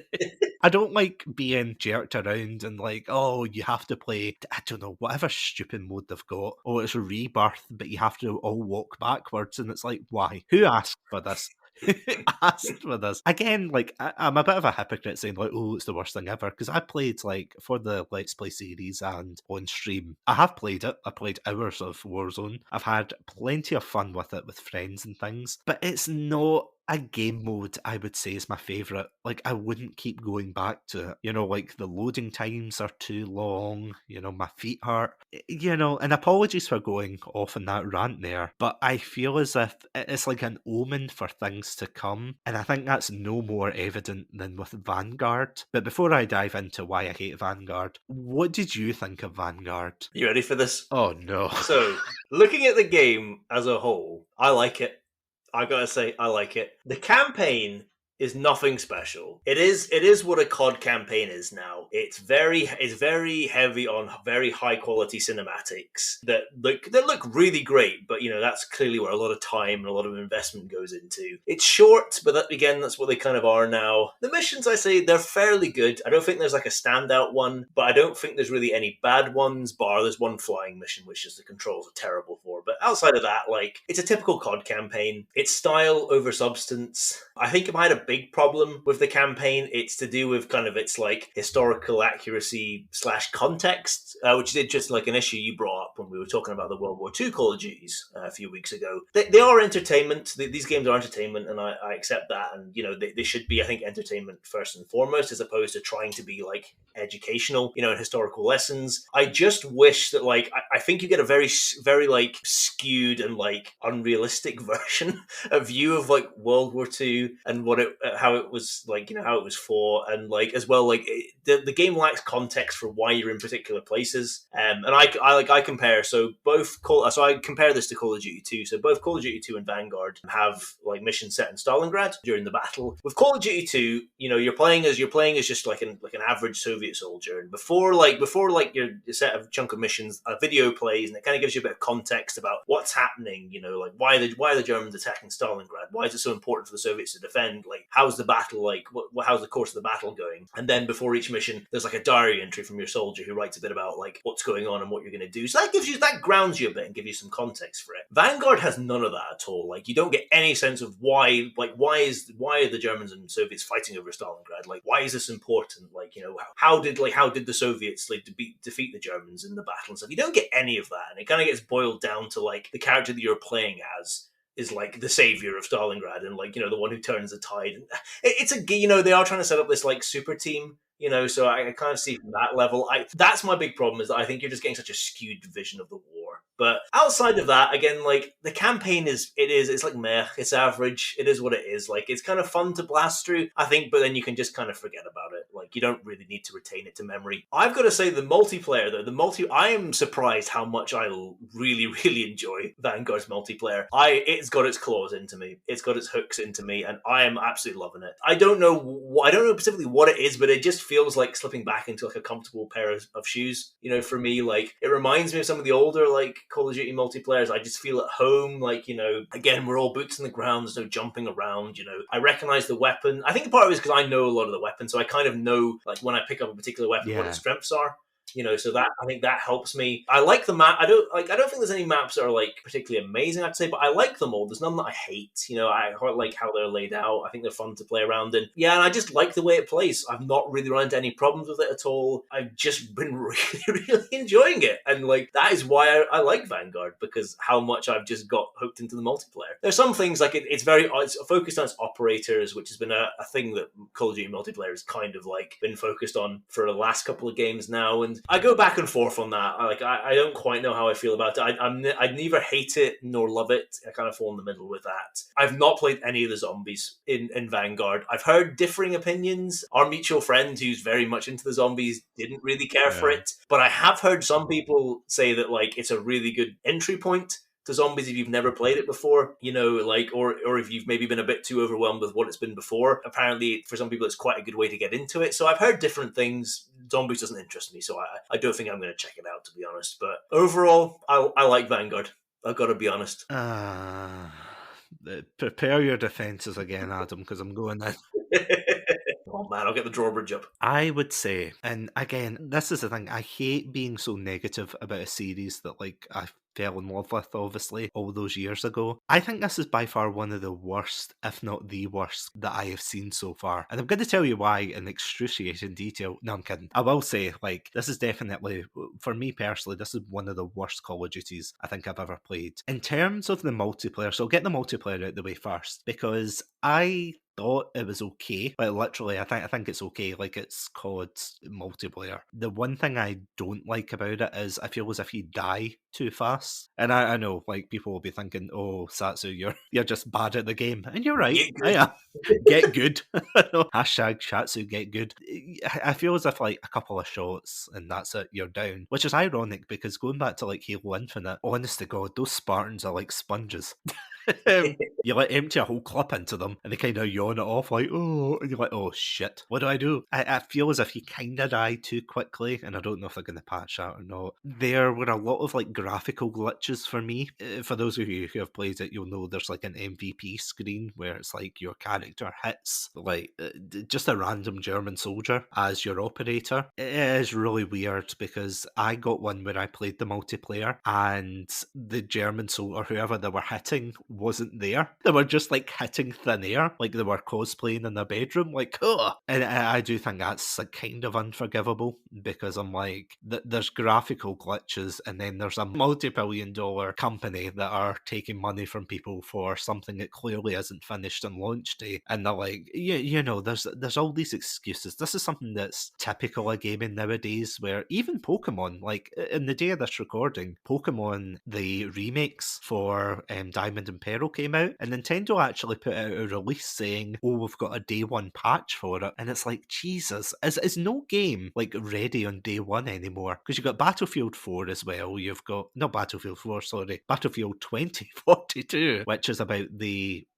I don't like being jerked around and like, oh, you have to play, I don't know, whatever stupid mode they've got. Oh, it's a rebirth, but you have to all walk backwards. And it's like, why? Who asked for this? Who asked for this? Again, like, I'm a bit of a hypocrite saying like, oh, it's the worst thing ever. Because I played like for the Let's Play series and on stream. I have played it. I played hours of Warzone. I've had plenty of fun with it with friends and things. But it's not a game mode I would say is my favourite. Like, I wouldn't keep going back to it. Like the loading times are too long, my feet hurt. And apologies for going off on that rant there, but I feel as if it's like an omen for things to come, and I think that's no more evident than with Vanguard. But before I dive into why I hate Vanguard, what did you think of Vanguard? You ready for this? Oh no. So, looking at the game as a whole, I like it. I gotta say, I like it. The campaign is nothing special. It is what a COD campaign is now. It's very heavy on very high quality cinematics that look really great, but that's clearly where a lot of time and a lot of investment goes into. It's short, but that's what they kind of are now. The missions, I say, they're fairly good. I don't think there's like a standout one, but I don't think there's really any bad ones, bar there's one flying mission which is the controls are terrible for. But outside of that, like, it's a typical COD campaign. It's style over substance. I think if I had a big problem with the campaign, it's to do with kind of its like historical accuracy / context, which is just like an issue you brought up when we were talking about the World War II Call of Duties a few weeks ago. They are entertainment. These games are entertainment, and I accept that. And they should be, I think, entertainment first and foremost, as opposed to trying to be like educational, and historical lessons. I just wish that like I think you get a very like skewed and like unrealistic version of view of like World War II and how it was like, how it was fought, and like as well, like the game lacks context for why you're in particular places. And I compare, so I compare this to Call of Duty 2. So both Call of Duty 2 and Vanguard have like missions set in Stalingrad during the battle. With Call of Duty 2, you're playing as just like an average Soviet soldier, and before your set of chunk of missions, a video plays and it kind of gives you a bit of context about what's happening. Like why are the Germans attacking Stalingrad? Why is it so important for the Soviets to defend? Like, how's the battle like? How's the course of the battle going? And then before each mission, there's like a diary entry from your soldier who writes a bit about like what's going on and what you're going to do. So that grounds you a bit and gives you some context for it. Vanguard has none of that at all. Like, you don't get any sense of why are the Germans and Soviets fighting over Stalingrad? Like, why is this important? Like, how did the Soviets like defeat the Germans in the battle and stuff? You don't get any of that, and it kind of gets boiled down to like the character that you're playing as is like the savior of Stalingrad, and like, the one who turns the tide. And they are trying to set up this like super team, so I kind of see from that level. That's my big problem, is that I think you're just getting such a skewed vision of the war. But outside of that, again, like, the campaign it's like meh, it's average, it is what it is. Like, it's kind of fun to blast through, I think, but then you can just kind of forget about it. Like, Like, you don't really need to retain it to memory. I've got to say, the multiplayer, though, I am surprised how much I really, really enjoy Vanguard's multiplayer. It's got its claws into me. It's got its hooks into me, and I am absolutely loving it. I don't know specifically what it is, but it just feels like slipping back into like a comfortable pair of shoes. You know, for me, like, it reminds me of some of the older like Call of Duty multiplayers. I just feel at home. Like, you know, again, we're all boots on the ground. There's no jumping around. You know, I recognize the weapon. I think the part of it is because I know a lot of the weapons, so I kind of know, like, when I pick up a particular weapon, what its strengths are. You know, so that, I think that helps me. I like the map. I don't think there's any maps that are like particularly amazing, I'd say, but I like them all. There's none that I hate. You know, I quite like how they're laid out. I think they're fun to play around in. Yeah, and I just like the way it plays. I've not really run into any problems with it at all. I've just been really, really enjoying it. And like, that is why I like Vanguard, because how much I've just got hooked into the multiplayer. There's some things like it's focused on its operators, which has been a thing that Call of Duty multiplayer has kind of like been focused on for the last couple of games now. And I go back and forth on that. I don't quite know how I feel about it. I neither hate it nor love it. I kind of fall in the middle with that. I've not played any of the zombies in Vanguard. I've heard differing opinions. Our mutual friend, who's very much into the zombies, didn't really care for it. But I have heard some people say that like it's a really good entry point to zombies if you've never played it before, you know, like, or if you've maybe been a bit too overwhelmed with what it's been before. Apparently, for some people, it's quite a good way to get into it. So I've heard different things. Zombies doesn't interest me, so I don't think I'm going to check it out, to be honest. But overall, I like Vanguard. I've got to be honest. Prepare your defences again, Adam, because I'm going in. Oh man, I'll get the drawbridge up. I would say, and again, this is the thing, I hate being so negative about a series that like I fell in love with, obviously, all those years ago. I think this is by far one of the worst, if not the worst, that I have seen so far. And I'm going to tell you why in excruciating detail. No, I'm kidding. I will say, like, this is definitely, for me personally, this is one of the worst Call of Duties I think I've ever played. In terms of the multiplayer, so I'll get the multiplayer out the way first, because I thought it was okay, but literally I think it's okay. Like, it's COD multiplayer. The one thing I don't like about it is I feel as if you die too fast, and I know like people will be thinking, oh Satsu, you're just bad at the game, and you're right. I am. Get good. Hashtag Shatsu get good. I feel as if like a couple of shots and that's it, you're down, which is ironic because going back to like Halo Infinite, honest to God, those Spartans are like sponges. You like empty a whole clip into them and they kind of yawn it off like, oh, and you're like, oh shit, what do? I feel as if you kind of die too quickly, and I don't know if they're going to patch that or not. There were a lot of like graphical glitches for me. For those of you who have played it, you'll know there's like an MVP screen where it's like your character hits like just a random German soldier as your operator. It is really weird because I got one where I played the multiplayer and the German soldier or whoever they were hitting wasn't there. They were just like hitting thin air, like they were cosplaying in their bedroom, like, oh. And I do think that's like kind of unforgivable because I'm like, there's graphical glitches and then there's a multi-billion-dollar company that are taking money from people for something that clearly isn't finished on launch day, and they're like, you know, there's all these excuses. This is something that's typical of gaming nowadays, where even Pokemon, like in the day of this recording, Pokemon the remakes for Diamond and Pearl came out, and Nintendo actually put out a release saying, oh, we've got a day one patch for it, and it's like, Jesus, is no game like ready on day one anymore? Because you've got Battlefield 4 as well, you've got, not Battlefield 4, sorry, Battlefield 2042, which is about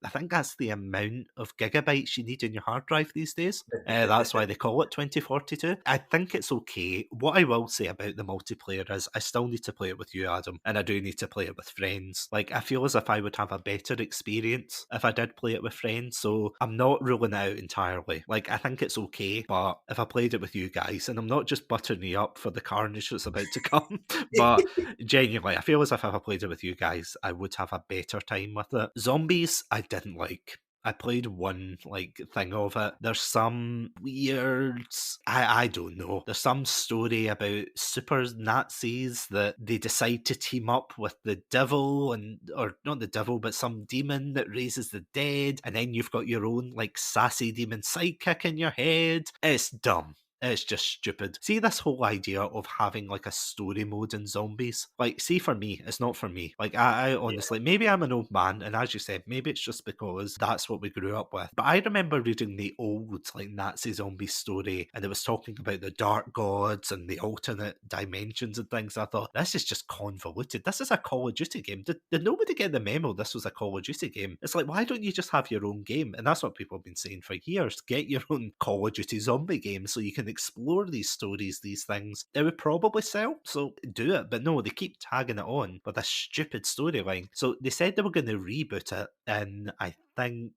I think that's the amount of gigabytes you need in your hard drive these days. That's why they call it 2042. I think it's okay. What I will say about the multiplayer is I still need to play it with you, Adam, and I do need to play it with friends. Like, I feel as if I would have a better experience if I did play it with friends, so I'm not ruling it out entirely. Like, I think it's okay, but if I played it with you guys, and I'm not just buttering you up for the carnage that's about to come, but genuinely, I feel as if I played it with you guys, I would have a better time with it. Zombies, I didn't like. I played one like thing of it. There's some weird, I don't know. There's some story about super Nazis that they decide to team up with the devil, or not the devil, but some demon that raises the dead, and then you've got your own like sassy demon sidekick in your head. It's dumb. It's just stupid. See, this whole idea of having like a story mode in zombies, like, see, for me, it's not for me. Like, I honestly, maybe I'm an old man, and as you said, maybe it's just because that's what we grew up with. But I remember reading the old, like, Nazi zombie story, and it was talking about the dark gods and the alternate dimensions and things. I thought, this is just convoluted. This is a Call of Duty game. Did nobody get the memo this was a Call of Duty game? It's like, why don't you just have your own game? And that's what people have been saying for years. Get your own Call of Duty zombie game so you can explore these stories, these things. It would probably sell, so do it. But no, they keep tagging it on with a stupid storyline. So they said they were going to reboot it in, I think,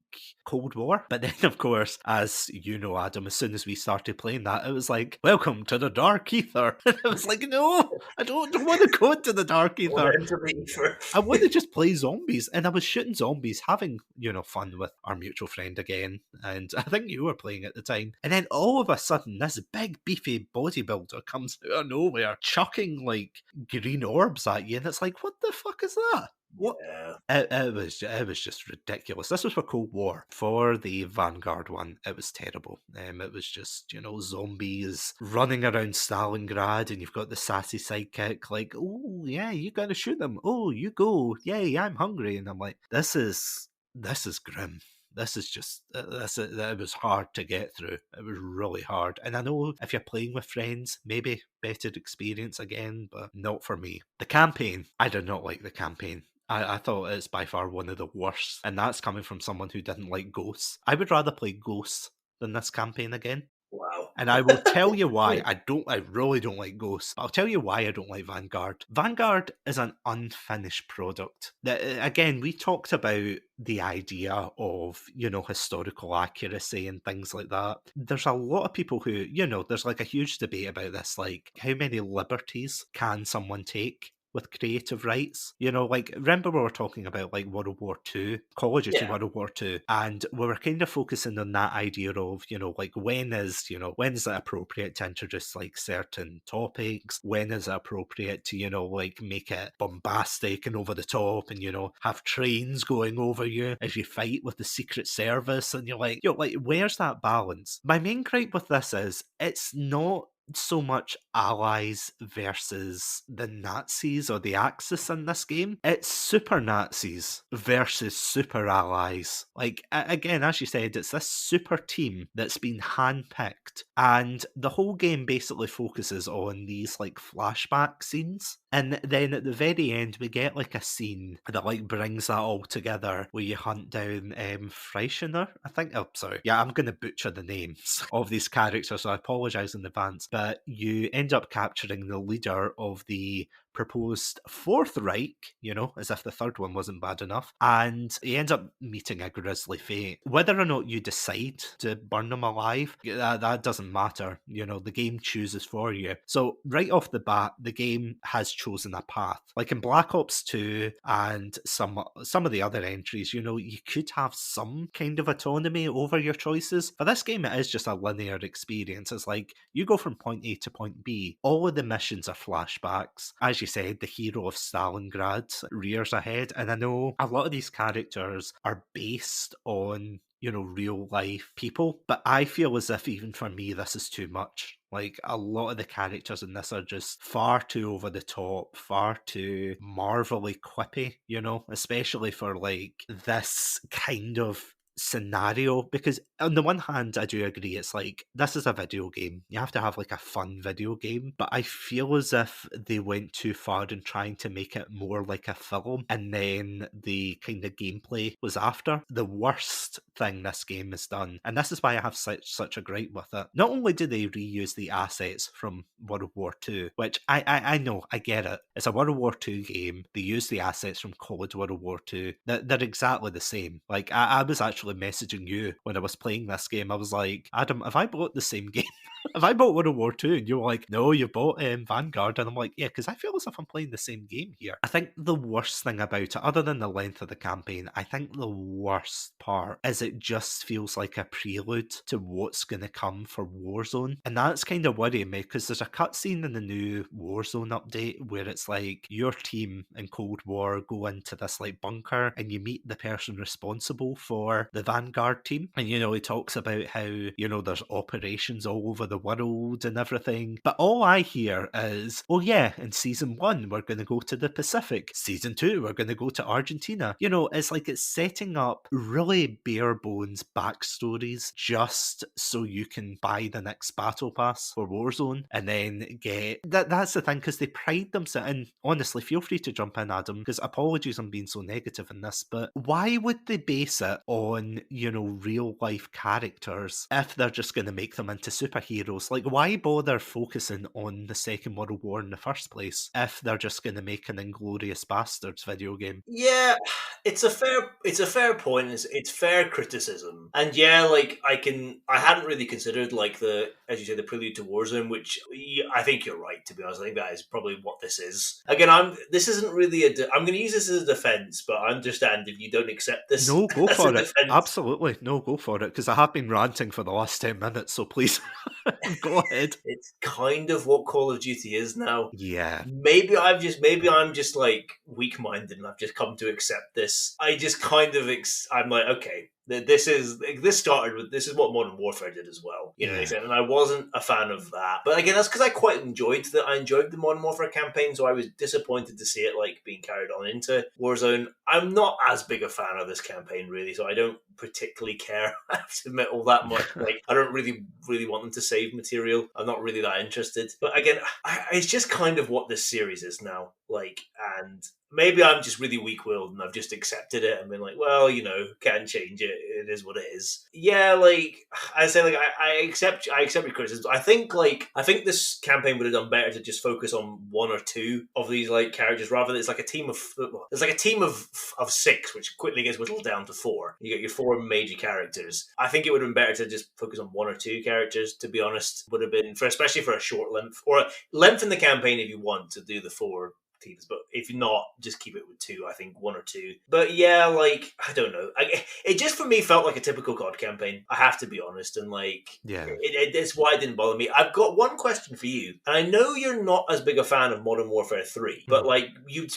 Cold War. But then, of course, as you know, Adam, as soon as we started playing that, it was like, welcome to the Dark Ether. And I was like, no, I don't want to go into the Dark Ether. I want to just play zombies. And I was shooting zombies, having, fun with our mutual friend again. And I think you were playing at the time. And then all of a sudden, this big, beefy bodybuilder comes out of nowhere, chucking like green orbs at you. And it's like, what the fuck is that? What? Yeah. It was just ridiculous. This was for Cold War. For the Vanguard one, it was terrible. It was just, zombies running around Stalingrad, and you've got the sassy sidekick like, oh yeah, you gotta shoot them. Oh, you go. Yay, I'm hungry. And I'm like, this is grim. This is just, it was hard to get through. It was really hard. And I know if you're playing with friends, maybe better experience again, but not for me. The campaign, I did not like the campaign. I thought it's by far one of the worst, and that's coming from someone who didn't like Ghosts. I would rather play Ghosts than this campaign again. Wow. And I will tell you why. I really don't like Ghosts, but I'll tell you why I don't like Vanguard. Vanguard is an unfinished product. Again, we talked about the idea of, historical accuracy and things like that. There's a lot of people who, there's like a huge debate about this, like, how many liberties can someone take with creative rights? Like, remember we were talking about like World War II, Call of Duty World War II, and we were kind of focusing on that idea of, like, when is it appropriate to introduce like certain topics? When is it appropriate to, like, make it bombastic and over the top and, have trains going over you as you fight with the Secret Service? And you're like, where's that balance? My main gripe with this is it's not so much allies versus the Nazis or the Axis in this game. It's super Nazis versus super allies. Like, again, as you said, it's this super team that's been handpicked, and the whole game basically focuses on these like flashback scenes. And then at the very end, we get like a scene that like brings that all together, where you hunt down Freischner, I think. Oh, sorry. Yeah, I'm going to butcher the names of these characters, so I apologise in advance. But you end up capturing the leader of the proposed Fourth Reich, as if the third one wasn't bad enough, and he ends up meeting a grisly fate. Whether or not you decide to burn them alive, that doesn't matter. The game chooses for you. So right off the bat, the game has chosen a path. Like in Black Ops 2 and some of the other entries, you could have some kind of autonomy over your choices. For this game, it is just a linear experience. It's like you go from point A to point B. All of the missions are flashbacks. As you said, the hero of Stalingrad rears ahead, and I know a lot of these characters are based on real life people, but I feel as if even for me this is too much. Like, a lot of the characters in this are just far too over the top, far too marvelly quippy, especially for like this kind of scenario. Because on the one hand, I do agree, it's like, this is a video game, you have to have like a fun video game, but I feel as if they went too far in trying to make it more like a film, and then the kind of gameplay was after. The worst thing this game has done, and this is why I have such a gripe with it, not only do they reuse the assets from World War II, which I know, I get it, it's a World War II game, they use the assets from COD World War II, they're exactly the same. Like, I was actually messaging you when I was playing this game. I was like, Adam, have I bought the same game? Have I bought World War II? And you were like, no, you bought Vanguard. And I'm like, yeah, because I feel as if I'm playing the same game here. I think the worst thing about it, other than the length of the campaign, I think the worst part is it just feels like a prelude to what's going to come for Warzone. And that's kind of worrying me, because there's a cutscene in the new Warzone update where it's like your team in Cold War go into this like bunker, and you meet the person responsible for the Vanguard team. And, he talks about how, there's operations all over the the world and everything. But all I hear is, oh yeah, in season 1, we're going to go to the Pacific. Season 2, we're going to go to Argentina. You know, it's like it's setting up really bare bones backstories just so you can buy the next battle pass for Warzone and then get that's the thing, because they pride themselves, and honestly, feel free to jump in, Adam, because apologies I'm being so negative in this, but why would they base it on, you know, real life characters if they're just going to make them into superheroes? Like, why bother focusing on the Second World War in the first place if they're just going to make an Inglorious Bastards video game? Yeah, it's a fair point. It's fair criticism, and yeah, like I hadn't really considered like as you say, the prelude to Warzone, which I think you're right. To be honest, I think that is probably what this is. Again, this isn't really I'm going to use this as a defense, but I understand if you don't accept this. No, go as for a it. defense. Absolutely, no, go for it, because I have been ranting for the last 10 minutes, so please go ahead. It's kind of what Call of Duty is now. Yeah. Maybe I'm just like weak-minded and I've just come to accept this. I just kind of I'm like, okay, this is what Modern Warfare did as well, you know. Yeah. And I wasn't a fan of that, but again, that's because I quite enjoyed that. I enjoyed the Modern Warfare campaign, so I was disappointed to see it like being carried on into Warzone. I'm not as big a fan of this campaign, really, so I don't particularly care. I have to admit all that much. Like, I don't really want them to save material. I'm not really that interested. But again, it's just kind of what this series is now. Like, and maybe I'm just really weak-willed and I've just accepted it and been like, well, you know, can't change it. It is what it is. Yeah, like I say, like I accept your criticisms. I think this campaign would have done better to just focus on one or two of these like characters rather than it's like a team of there's like a team of 6, which quickly gets whittled down to 4. You get your 4 major characters. I think it would have been better to just focus on 1 or 2 characters. To be honest, would have been especially for a short length or a length in the campaign if you want to do the 4 teams, but if you're not, just keep it with 2. I think 1 or 2. But yeah, like I don't know. It just for me felt like a typical COD campaign. I have to be honest, and like yeah, it's why it didn't bother me. I've got one question for you, and I know you're not as big a fan of Modern Warfare 3, but like,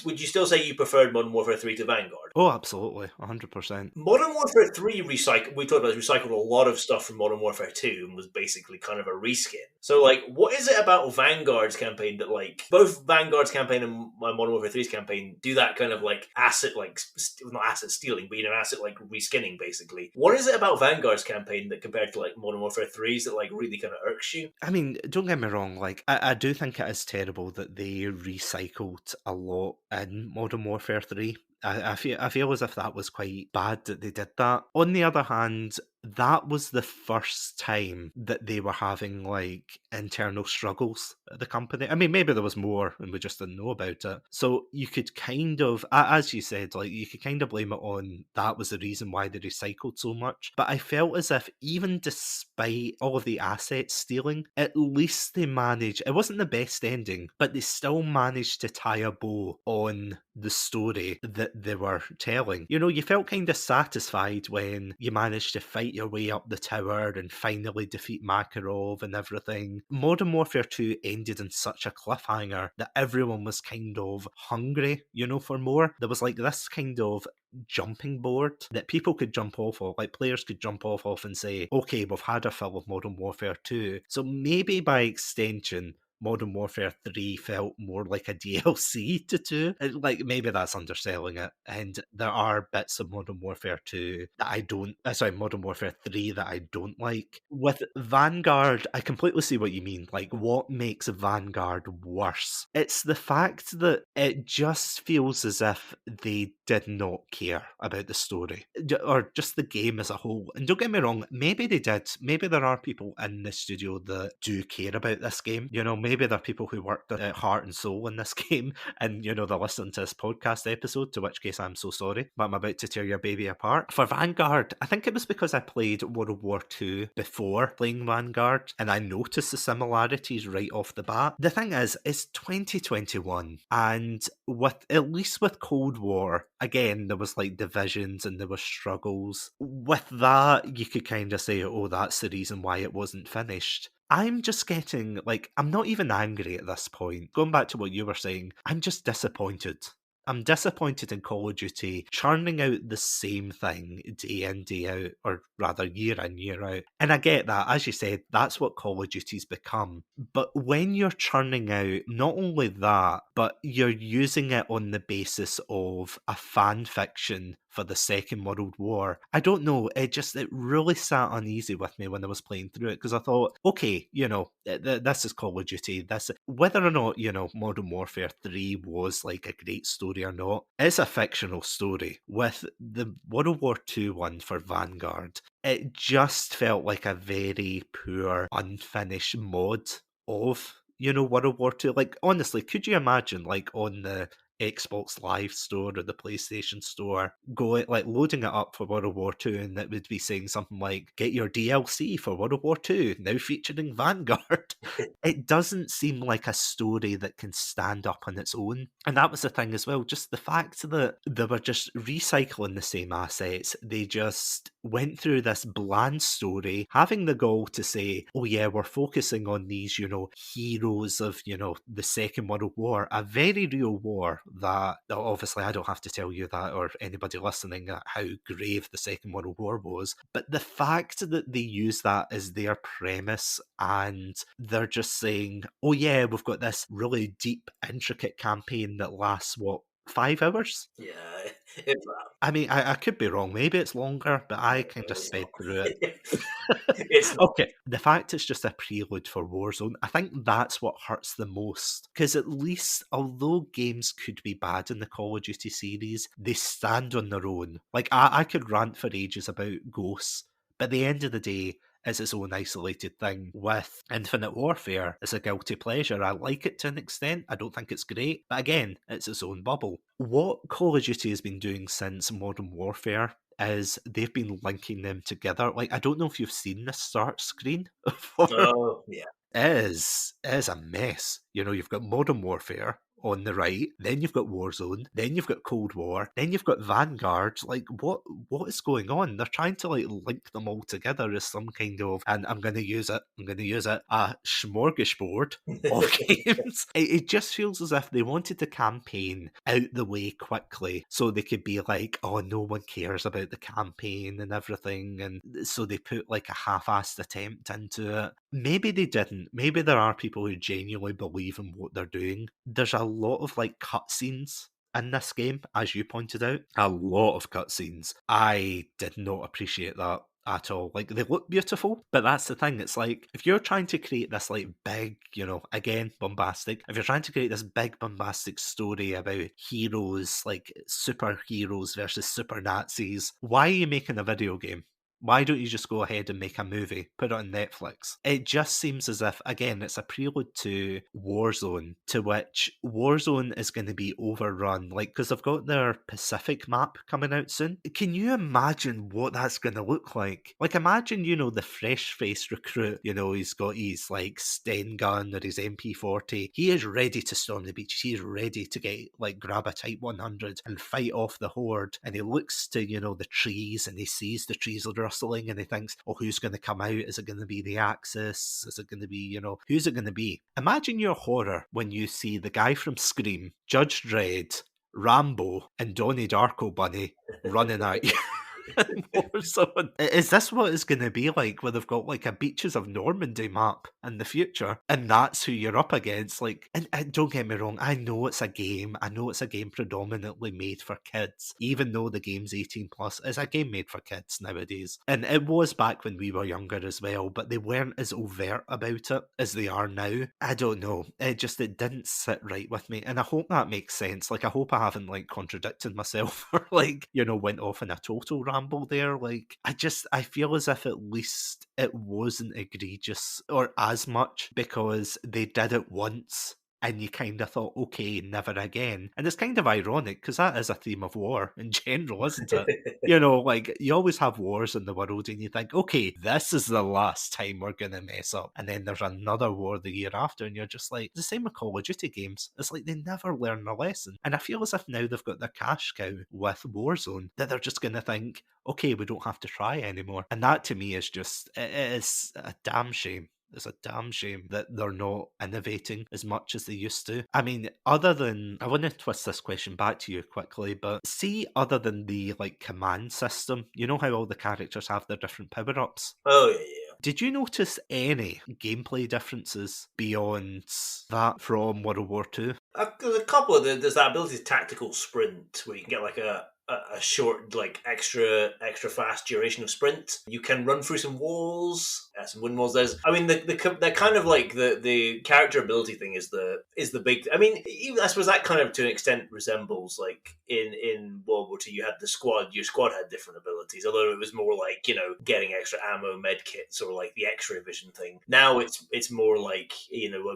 would you still say you preferred Modern Warfare 3 to Vanguard? Oh, absolutely, 100%. Modern Warfare 3 recycled a lot of stuff from Modern Warfare 2 and was basically kind of a reskin. So like, what is it about Vanguard's campaign that like both Vanguard's campaign and Modern Warfare 3's campaign do that kind of like asset, like not asset stealing, but you know, asset like reskinning basically? What is it about Vanguard's campaign that compared to like Modern Warfare 3's that like really kind of irks you? I mean, don't get me wrong, like I do think it is terrible that they recycled a lot in Modern Warfare 3. I feel as if that was quite bad that they did that. On the other hand, that was the first time that they were having like internal struggles at the company. I mean, maybe there was more and we just didn't know about it. So you could kind of, as you said, like you could kind of blame it on that was the reason why they recycled so much. But I felt as if even despite all of the assets stealing, at least they managed, it wasn't the best ending, but they still managed to tie a bow on the story that they were telling. You know, you felt kind of satisfied when you managed to fight your way up the tower and finally defeat Makarov and everything. Modern Warfare 2 ended in such a cliffhanger that everyone was kind of hungry, you know, for more. There was like this kind of jumping board that people could jump off of, like players could jump off and say, okay, we've had a fill of Modern Warfare 2. So maybe by extension, Modern Warfare 3 felt more like a DLC to 2. Like, maybe that's underselling it. And there are bits of Modern Warfare 2 that Modern Warfare 3 that I don't like. With Vanguard, I completely see what you mean. Like, what makes Vanguard worse? It's the fact that it just feels as if they did not care about the story, or just the game as a whole. And don't get me wrong, maybe they did. Maybe there are people in the studio that do care about this game. You know, maybe there are people who worked at heart and soul in this game, and you know, they're listening to this podcast episode, to which case I'm so sorry, but I'm about to tear your baby apart. For Vanguard, I think it was because I played World War II before playing Vanguard, and I noticed the similarities right off the bat. The thing is, it's 2021, and at least with Cold War, again, there was like divisions and there were struggles. With that, you could kind of say, oh, that's the reason why it wasn't finished. I'm just getting, like, I'm not even angry at this point. Going back to what you were saying, I'm just disappointed. I'm disappointed in Call of Duty churning out the same thing day in, day out, or rather year in, year out. And I get that, as you said, that's what Call of Duty's become. But when you're churning out not only that, but you're using it on the basis of a fan fiction for the Second World War, I don't know, it really sat uneasy with me when I was playing through it, because I thought, okay, this is Call of Duty. Whether or not, Modern Warfare 3 was like a great story or not, it's a fictional story. With the World War II one for Vanguard, it just felt like a very poor, unfinished mod of, World War II. Like, honestly, could you imagine, like, on the Xbox Live store or the PlayStation store, going like loading it up for World War II, and it would be saying something like, "Get your DLC for World War II, now featuring Vanguard." It doesn't seem like a story that can stand up on its own. And that was the thing as well, just the fact that they were just recycling the same assets. They just went through this bland story, having the goal to say, oh yeah, we're focusing on these, heroes of, the Second World War, a very real war that obviously I don't have to tell you that, or anybody listening, how grave the Second World War was. But the fact that they use that as their premise, and they're just saying, oh yeah, we've got this really deep, intricate campaign that lasts, 5 hours? Yeah, if that. I mean, I could be wrong. Maybe it's longer, but I kind of It's sped not. through it. It's not. Okay, the fact it's just a prelude for Warzone, I think that's what hurts the most. Because at least, although games could be bad in the Call of Duty series, they stand on their own. Like, I could rant for ages about Ghosts, but at the end of the day, it's its own isolated thing. With Infinite Warfare, it's a guilty pleasure. I like it to an extent. I don't think it's great, but again, it's its own bubble. What Call of Duty has been doing since Modern Warfare is they've been linking them together. Like, I don't know if you've seen the start screen for Oh, yeah. it is a mess. You've got Modern Warfare on the right, then you've got Warzone, then you've got Cold War, then you've got Vanguard. Like, what is going on? They're trying to like link them all together as some kind of, and I'm going to use it, a smorgasbord of games. It just feels as if they wanted the campaign out the way quickly so they could be like, oh, no one cares about the campaign and everything, and so they put like a half-assed attempt into it. Maybe they didn't. Maybe there are people who genuinely believe in what they're doing. There's a lot of like cutscenes in this game, as you pointed out. A lot of cutscenes. I did not appreciate that at all. Like, they look beautiful, but that's the thing. It's like, if you're trying to create this like big, again, bombastic, if you're trying to create this big bombastic story about heroes, like superheroes versus super Nazis, why are you making a video game? Why don't you just go ahead and make a movie, put it on Netflix? It just seems as if, again, it's a prelude to Warzone, to which Warzone is going to be overrun. Like, because they've got their Pacific map coming out soon. Can you imagine what that's going to look like? Like, imagine, the fresh-faced recruit, he's got his, like, Sten gun or his MP40. He is ready to storm the beach. He is ready to grab a Type 100 and fight off the horde. And he looks to, the trees, and he sees the trees rustling, and he thinks, oh, who's going to come out? Is it going to be the Axis? Is it going to be, who's it going to be? Imagine your horror when you see the guy from Scream, Judge Dredd, Rambo, and Donnie Darko Bunny running at you. Warzone. Is this what it's going to be like, where they've got like a Beaches of Normandy map in the future, and that's who you're up against? Like, and don't get me wrong, I know it's a game. I know it's a game predominantly made for kids, even though the game's 18 plus. It's a game made for kids nowadays, and it was back when we were younger as well. But they weren't as overt about it as they are now. I don't know. It didn't sit right with me, and I hope that makes sense. Like, I hope I haven't like contradicted myself or like went off in a total ramble there. Like, I feel as if at least it wasn't egregious or as much, because they did it once and you kind of thought, okay, never again. And it's kind of ironic, because that is a theme of war in general, isn't it? Like, you always have wars in the world and you think, okay, this is the last time we're going to mess up. And then there's another war the year after, and you're just like, the same with Call of Duty games. It's like they never learn a lesson. And I feel as if now they've got their cash cow with Warzone, that they're just going to think, okay, we don't have to try anymore. And that to me is just, it is a damn shame. It's a damn shame that they're not innovating as much as they used to. I mean, other than, I want to twist this question back to you quickly, but see, other than the like command system, you know how all the characters have their different power-ups? Oh, yeah. Did you notice any gameplay differences beyond that from World War II? There's a couple of there's that ability to tactical sprint where you can get like a short, like extra fast duration of sprint. You can run through some walls, some wooden walls. There's, I mean, the kind of like the character ability thing is the big. I mean, even I suppose that kind of to an extent resembles like in World War II. You had the squad. Your squad had different abilities, although it was more like getting extra ammo, med kits, or like the X-ray vision thing. Now it's more like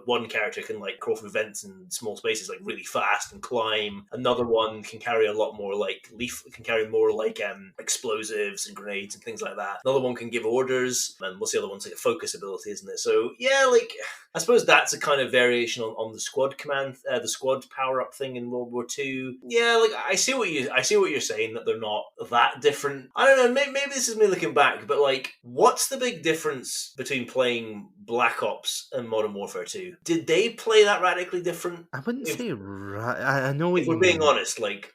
one character can like crawl through vents and small spaces like really fast and climb. Another one can carry a lot more like can carry more like explosives and grenades and things like that. Another one can give orders, and what's the other one's like a focus ability, isn't it? So yeah, like I suppose that's a kind of variation on the squad command, the squad power up thing in World War II. Yeah, like I see what you're saying, that they're not that different. I don't know. Maybe this is me looking back, but like, what's the big difference between playing Black Ops and Modern Warfare 2? Did they play that radically different? I wouldn't say right. I know what If you we're being mean. honest, like,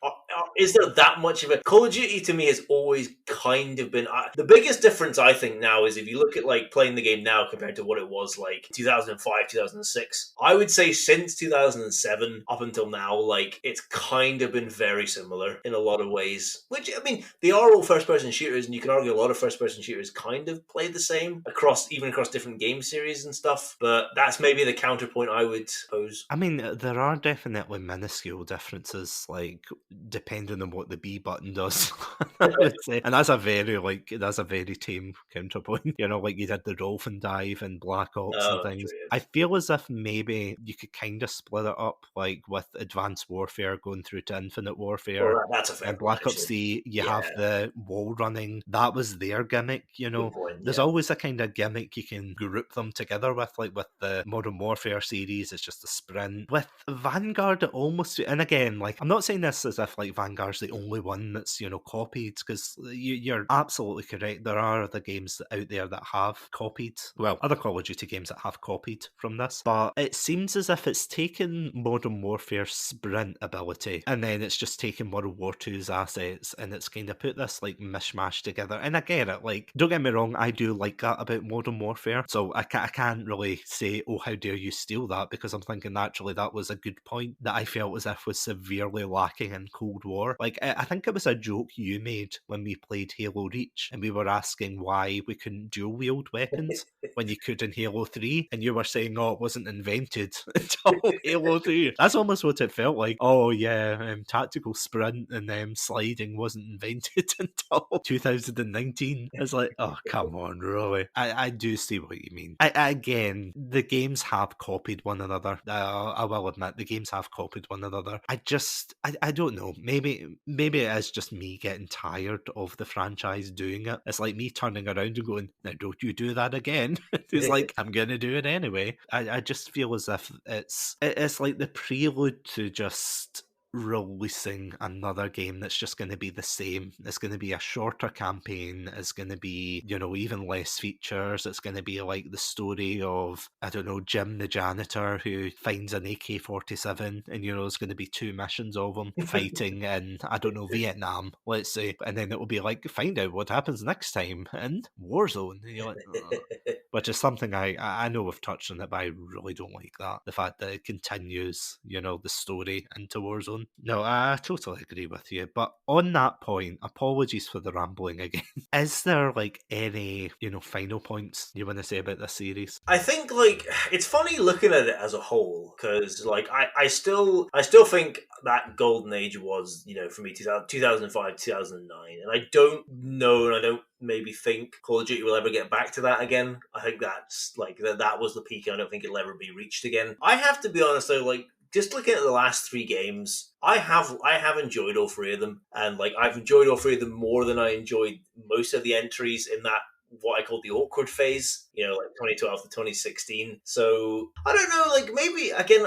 is there that much of a Call of Duty to me has always kind of been the biggest difference I think now is if you look at like playing the game now compared to what it was like 2005, 2006. I would say since 2007 up until now, like it's kind of been very similar in a lot of ways. Which I mean, they are all first-person shooters, and you can argue a lot of first-person shooters kind of play the same across different game series and stuff. But that's maybe the counterpoint I would pose. I mean, there are definitely minuscule differences, like depending on what the B button does. I would say, and that's a very tame counterpoint. Like you did the dolphin dive and Black Ops and things. True, yeah. I feel as if maybe you could kind of split it up, like with Advanced Warfare going through to Infinite Warfare. Well, that's a fair And Black point, Ops actually. 3, you have the wall running. That was their gimmick, Good point, There's yeah. always a kind of gimmick you can group them together with, like with the Modern Warfare series, it's just a sprint. With Vanguard, it almost, and again, like, I'm not saying this as if like Vanguard's the only one that's, copied, because you're absolutely correct. There are other games out there that have copied, well, other Call of Duty games that have copied from this, but it seems as if it's taken Modern Warfare's sprint ability, and then it's just taken World War II's assets, and it's kind of put this like mishmash together. And I get it, like, don't get me wrong, I do like that about Modern Warfare, so I can't really say, oh, how dare you steal that, because I'm thinking actually that was a good point that I felt as if was severely lacking in Cold War. Like, I think it was a joke you made when we played Halo Reach, and we were asking why we couldn't dual wield weapons when you could in Halo 3, and you were saying, oh, it wasn't invented until Halo 3. That's almost what it felt like. Oh yeah, tactical sprint and sliding wasn't invented until 2019. It's like, oh, come on, really. I do see what you mean. Again, the games have copied one another. I will admit, the games have copied one another. I don't know. Maybe it is just me getting tired of the franchise doing it. It's like me turning around and going, now don't you do that again. It's like, I'm going to do it anyway. I just feel as if it's like the prelude to just releasing another game that's just going to be the same. It's going to be a shorter campaign. It's going to be, even less features. It's going to be like the story of, I don't know, Jim the janitor who finds an AK-47, and it's going to be 2 missions of him fighting in, I don't know, Vietnam, let's say, and then it will be like, find out what happens next time in Warzone. And you're like, ugh. Which is something I know we've touched on it, but I really don't like that. The fact that it continues, the story into Warzone. No, I totally agree with you. But on that point, apologies for the rambling again. Is there like any, final points you want to say about this series? I think like it's funny looking at it as a whole, because like I still think that golden age was, for me 2005, 2009, and I don't know, and I don't maybe think Call of Duty will ever get back to that again. I think that's like that was the peak. I don't think it'll ever be reached again. I have to be honest though, like, just looking at the last 3 games, I have enjoyed all 3 of them, and like I've enjoyed all 3 of them more than I enjoyed most of the entries in that what I call the awkward phase, like 2012 to 2016. So I don't know, like maybe again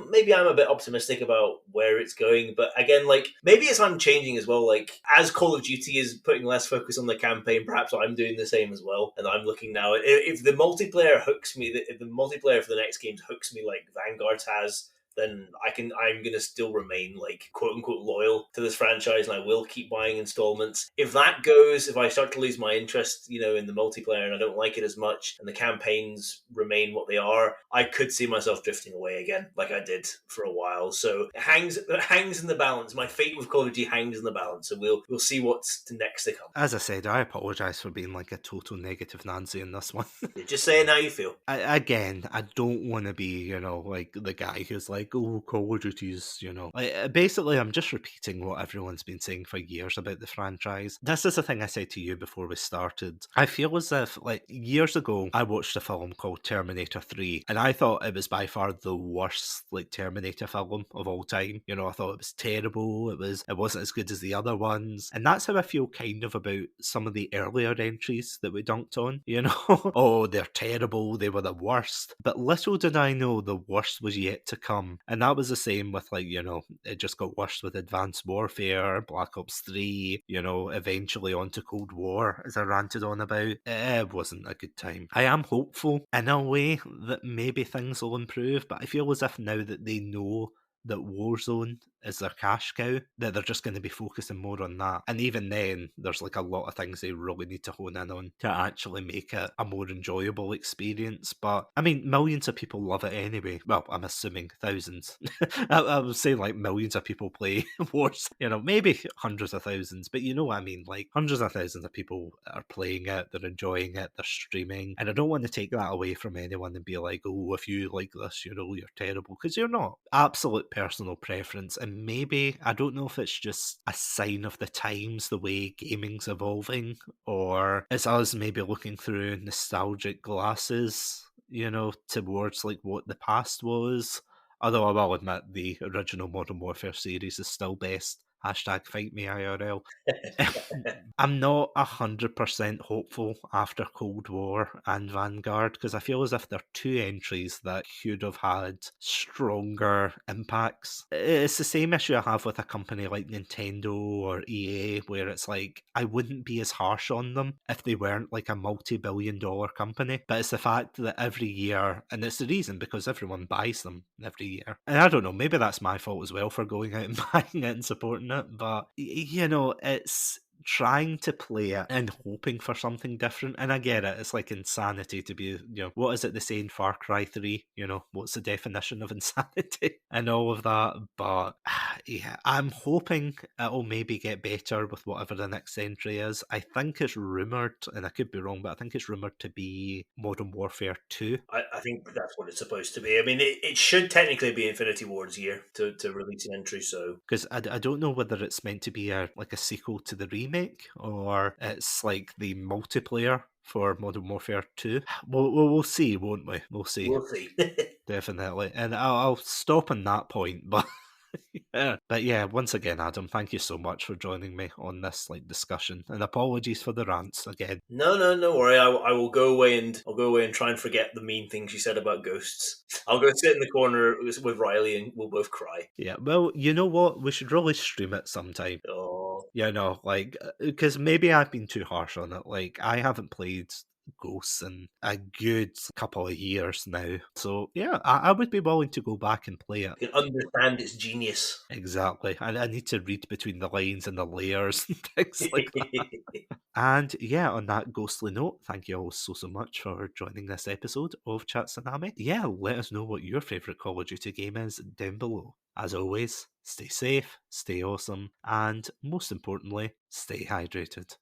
maybe I'm a bit optimistic about where it's going, but again, like maybe as I'm changing as well, like as Call of Duty is putting less focus on the campaign, perhaps I'm doing the same as well. And I'm looking now, if the multiplayer hooks me, if the multiplayer for the next games hooks me like Vanguard has, then I'm gonna still remain like quote unquote loyal to this franchise, and I will keep buying installments. If I start to lose my interest, in the multiplayer and I don't like it as much, and the campaigns remain what they are, I could see myself drifting away again, like I did for a while. So it hangs in the balance. My fate with Call of Duty hangs in the balance, so we'll see what's next to come. As I said, I apologise for being like a total negative Nancy in this one. Just saying how you feel. I don't want to be, like the guy who's like, oh, Call of Duty's, basically I'm just repeating what everyone's been saying for years about the franchise. This is the thing I said to you before we started. I feel as if, like, years ago, I watched a film called Terminator 3, and I thought it was by far the worst, like, Terminator film of all time. I thought it was terrible, it wasn't as good as the other ones, and that's how I feel kind of about some of the earlier entries that we dunked on, oh, they're terrible, they were the worst, but little did I know the worst was yet to come. And that was the same with, like, it just got worse with Advanced Warfare, Black Ops 3, eventually on to Cold War, as I ranted on about. It wasn't a good time. I am hopeful in a way that maybe things will improve, but I feel as if now that they know that Warzone is their cash cow, that they're just going to be focusing more on that. And even then, there's like a lot of things they really need to hone in on to actually make it a more enjoyable experience. But I mean, millions of people love it anyway. Well, I'm assuming thousands. I would say like millions of people play Wars, maybe hundreds of thousands, but you know what I mean, like hundreds of thousands of people are playing it, they're enjoying it, they're streaming. And I don't want to take that away from anyone and be like, oh, if you like this, you're terrible, because you're not. Absolute personal preference. And maybe, I don't know if it's just a sign of the times, the way gaming's evolving, or it's us maybe looking through nostalgic glasses, towards like what the past was. Although I will admit the original Modern Warfare series is still best. Hashtag fight me IRL. I'm not 100% hopeful after Cold War and Vanguard, because I feel as if they're two entries that could have had stronger impacts. It's the same issue I have with a company like Nintendo or EA, where it's like, I wouldn't be as harsh on them if they weren't like a multi-billion-dollar company. But it's the fact that every year, and it's the reason because everyone buys them every year. And I don't know, maybe that's my fault as well for going out and buying it and supporting it, but it's trying to play it and hoping for something different. And I get it, it's like insanity to be, what is it they say in Far Cry 3? What's the definition of insanity and all of that? But yeah, I'm hoping it'll maybe get better with whatever the next entry is. I think it's rumoured, and I could be wrong, but I think it's rumoured to be Modern Warfare 2. I think that's what it's supposed to be. I mean, it should technically be Infinity Ward's year to release an entry, so... Because I don't know whether it's meant to be a sequel to the remake, or it's like the multiplayer for Modern Warfare 2. We'll see, won't we? We'll see. We'll see. Definitely. And I'll stop on that point, but... yeah. But yeah, once again, Adam, thank you so much for joining me on this discussion, and apologies for the rants again. No worry. I will go away and try and forget the mean things you said about ghosts. I'll go sit in the corner with Riley and we'll both cry. Yeah, well, you know what? We should really stream it sometime. Oh, because maybe I've been too harsh on it. Like, I haven't played Ghosts in a good couple of years now. So yeah, I would be willing to go back and play it. You can understand its genius. Exactly. And I need to read between the lines and the layers and things like that. And yeah, on that ghostly note, thank you all so much for joining this episode of Satsunami. Yeah, let us know what your favourite Call of Duty game is down below. As always, stay safe, stay awesome, and most importantly, stay hydrated.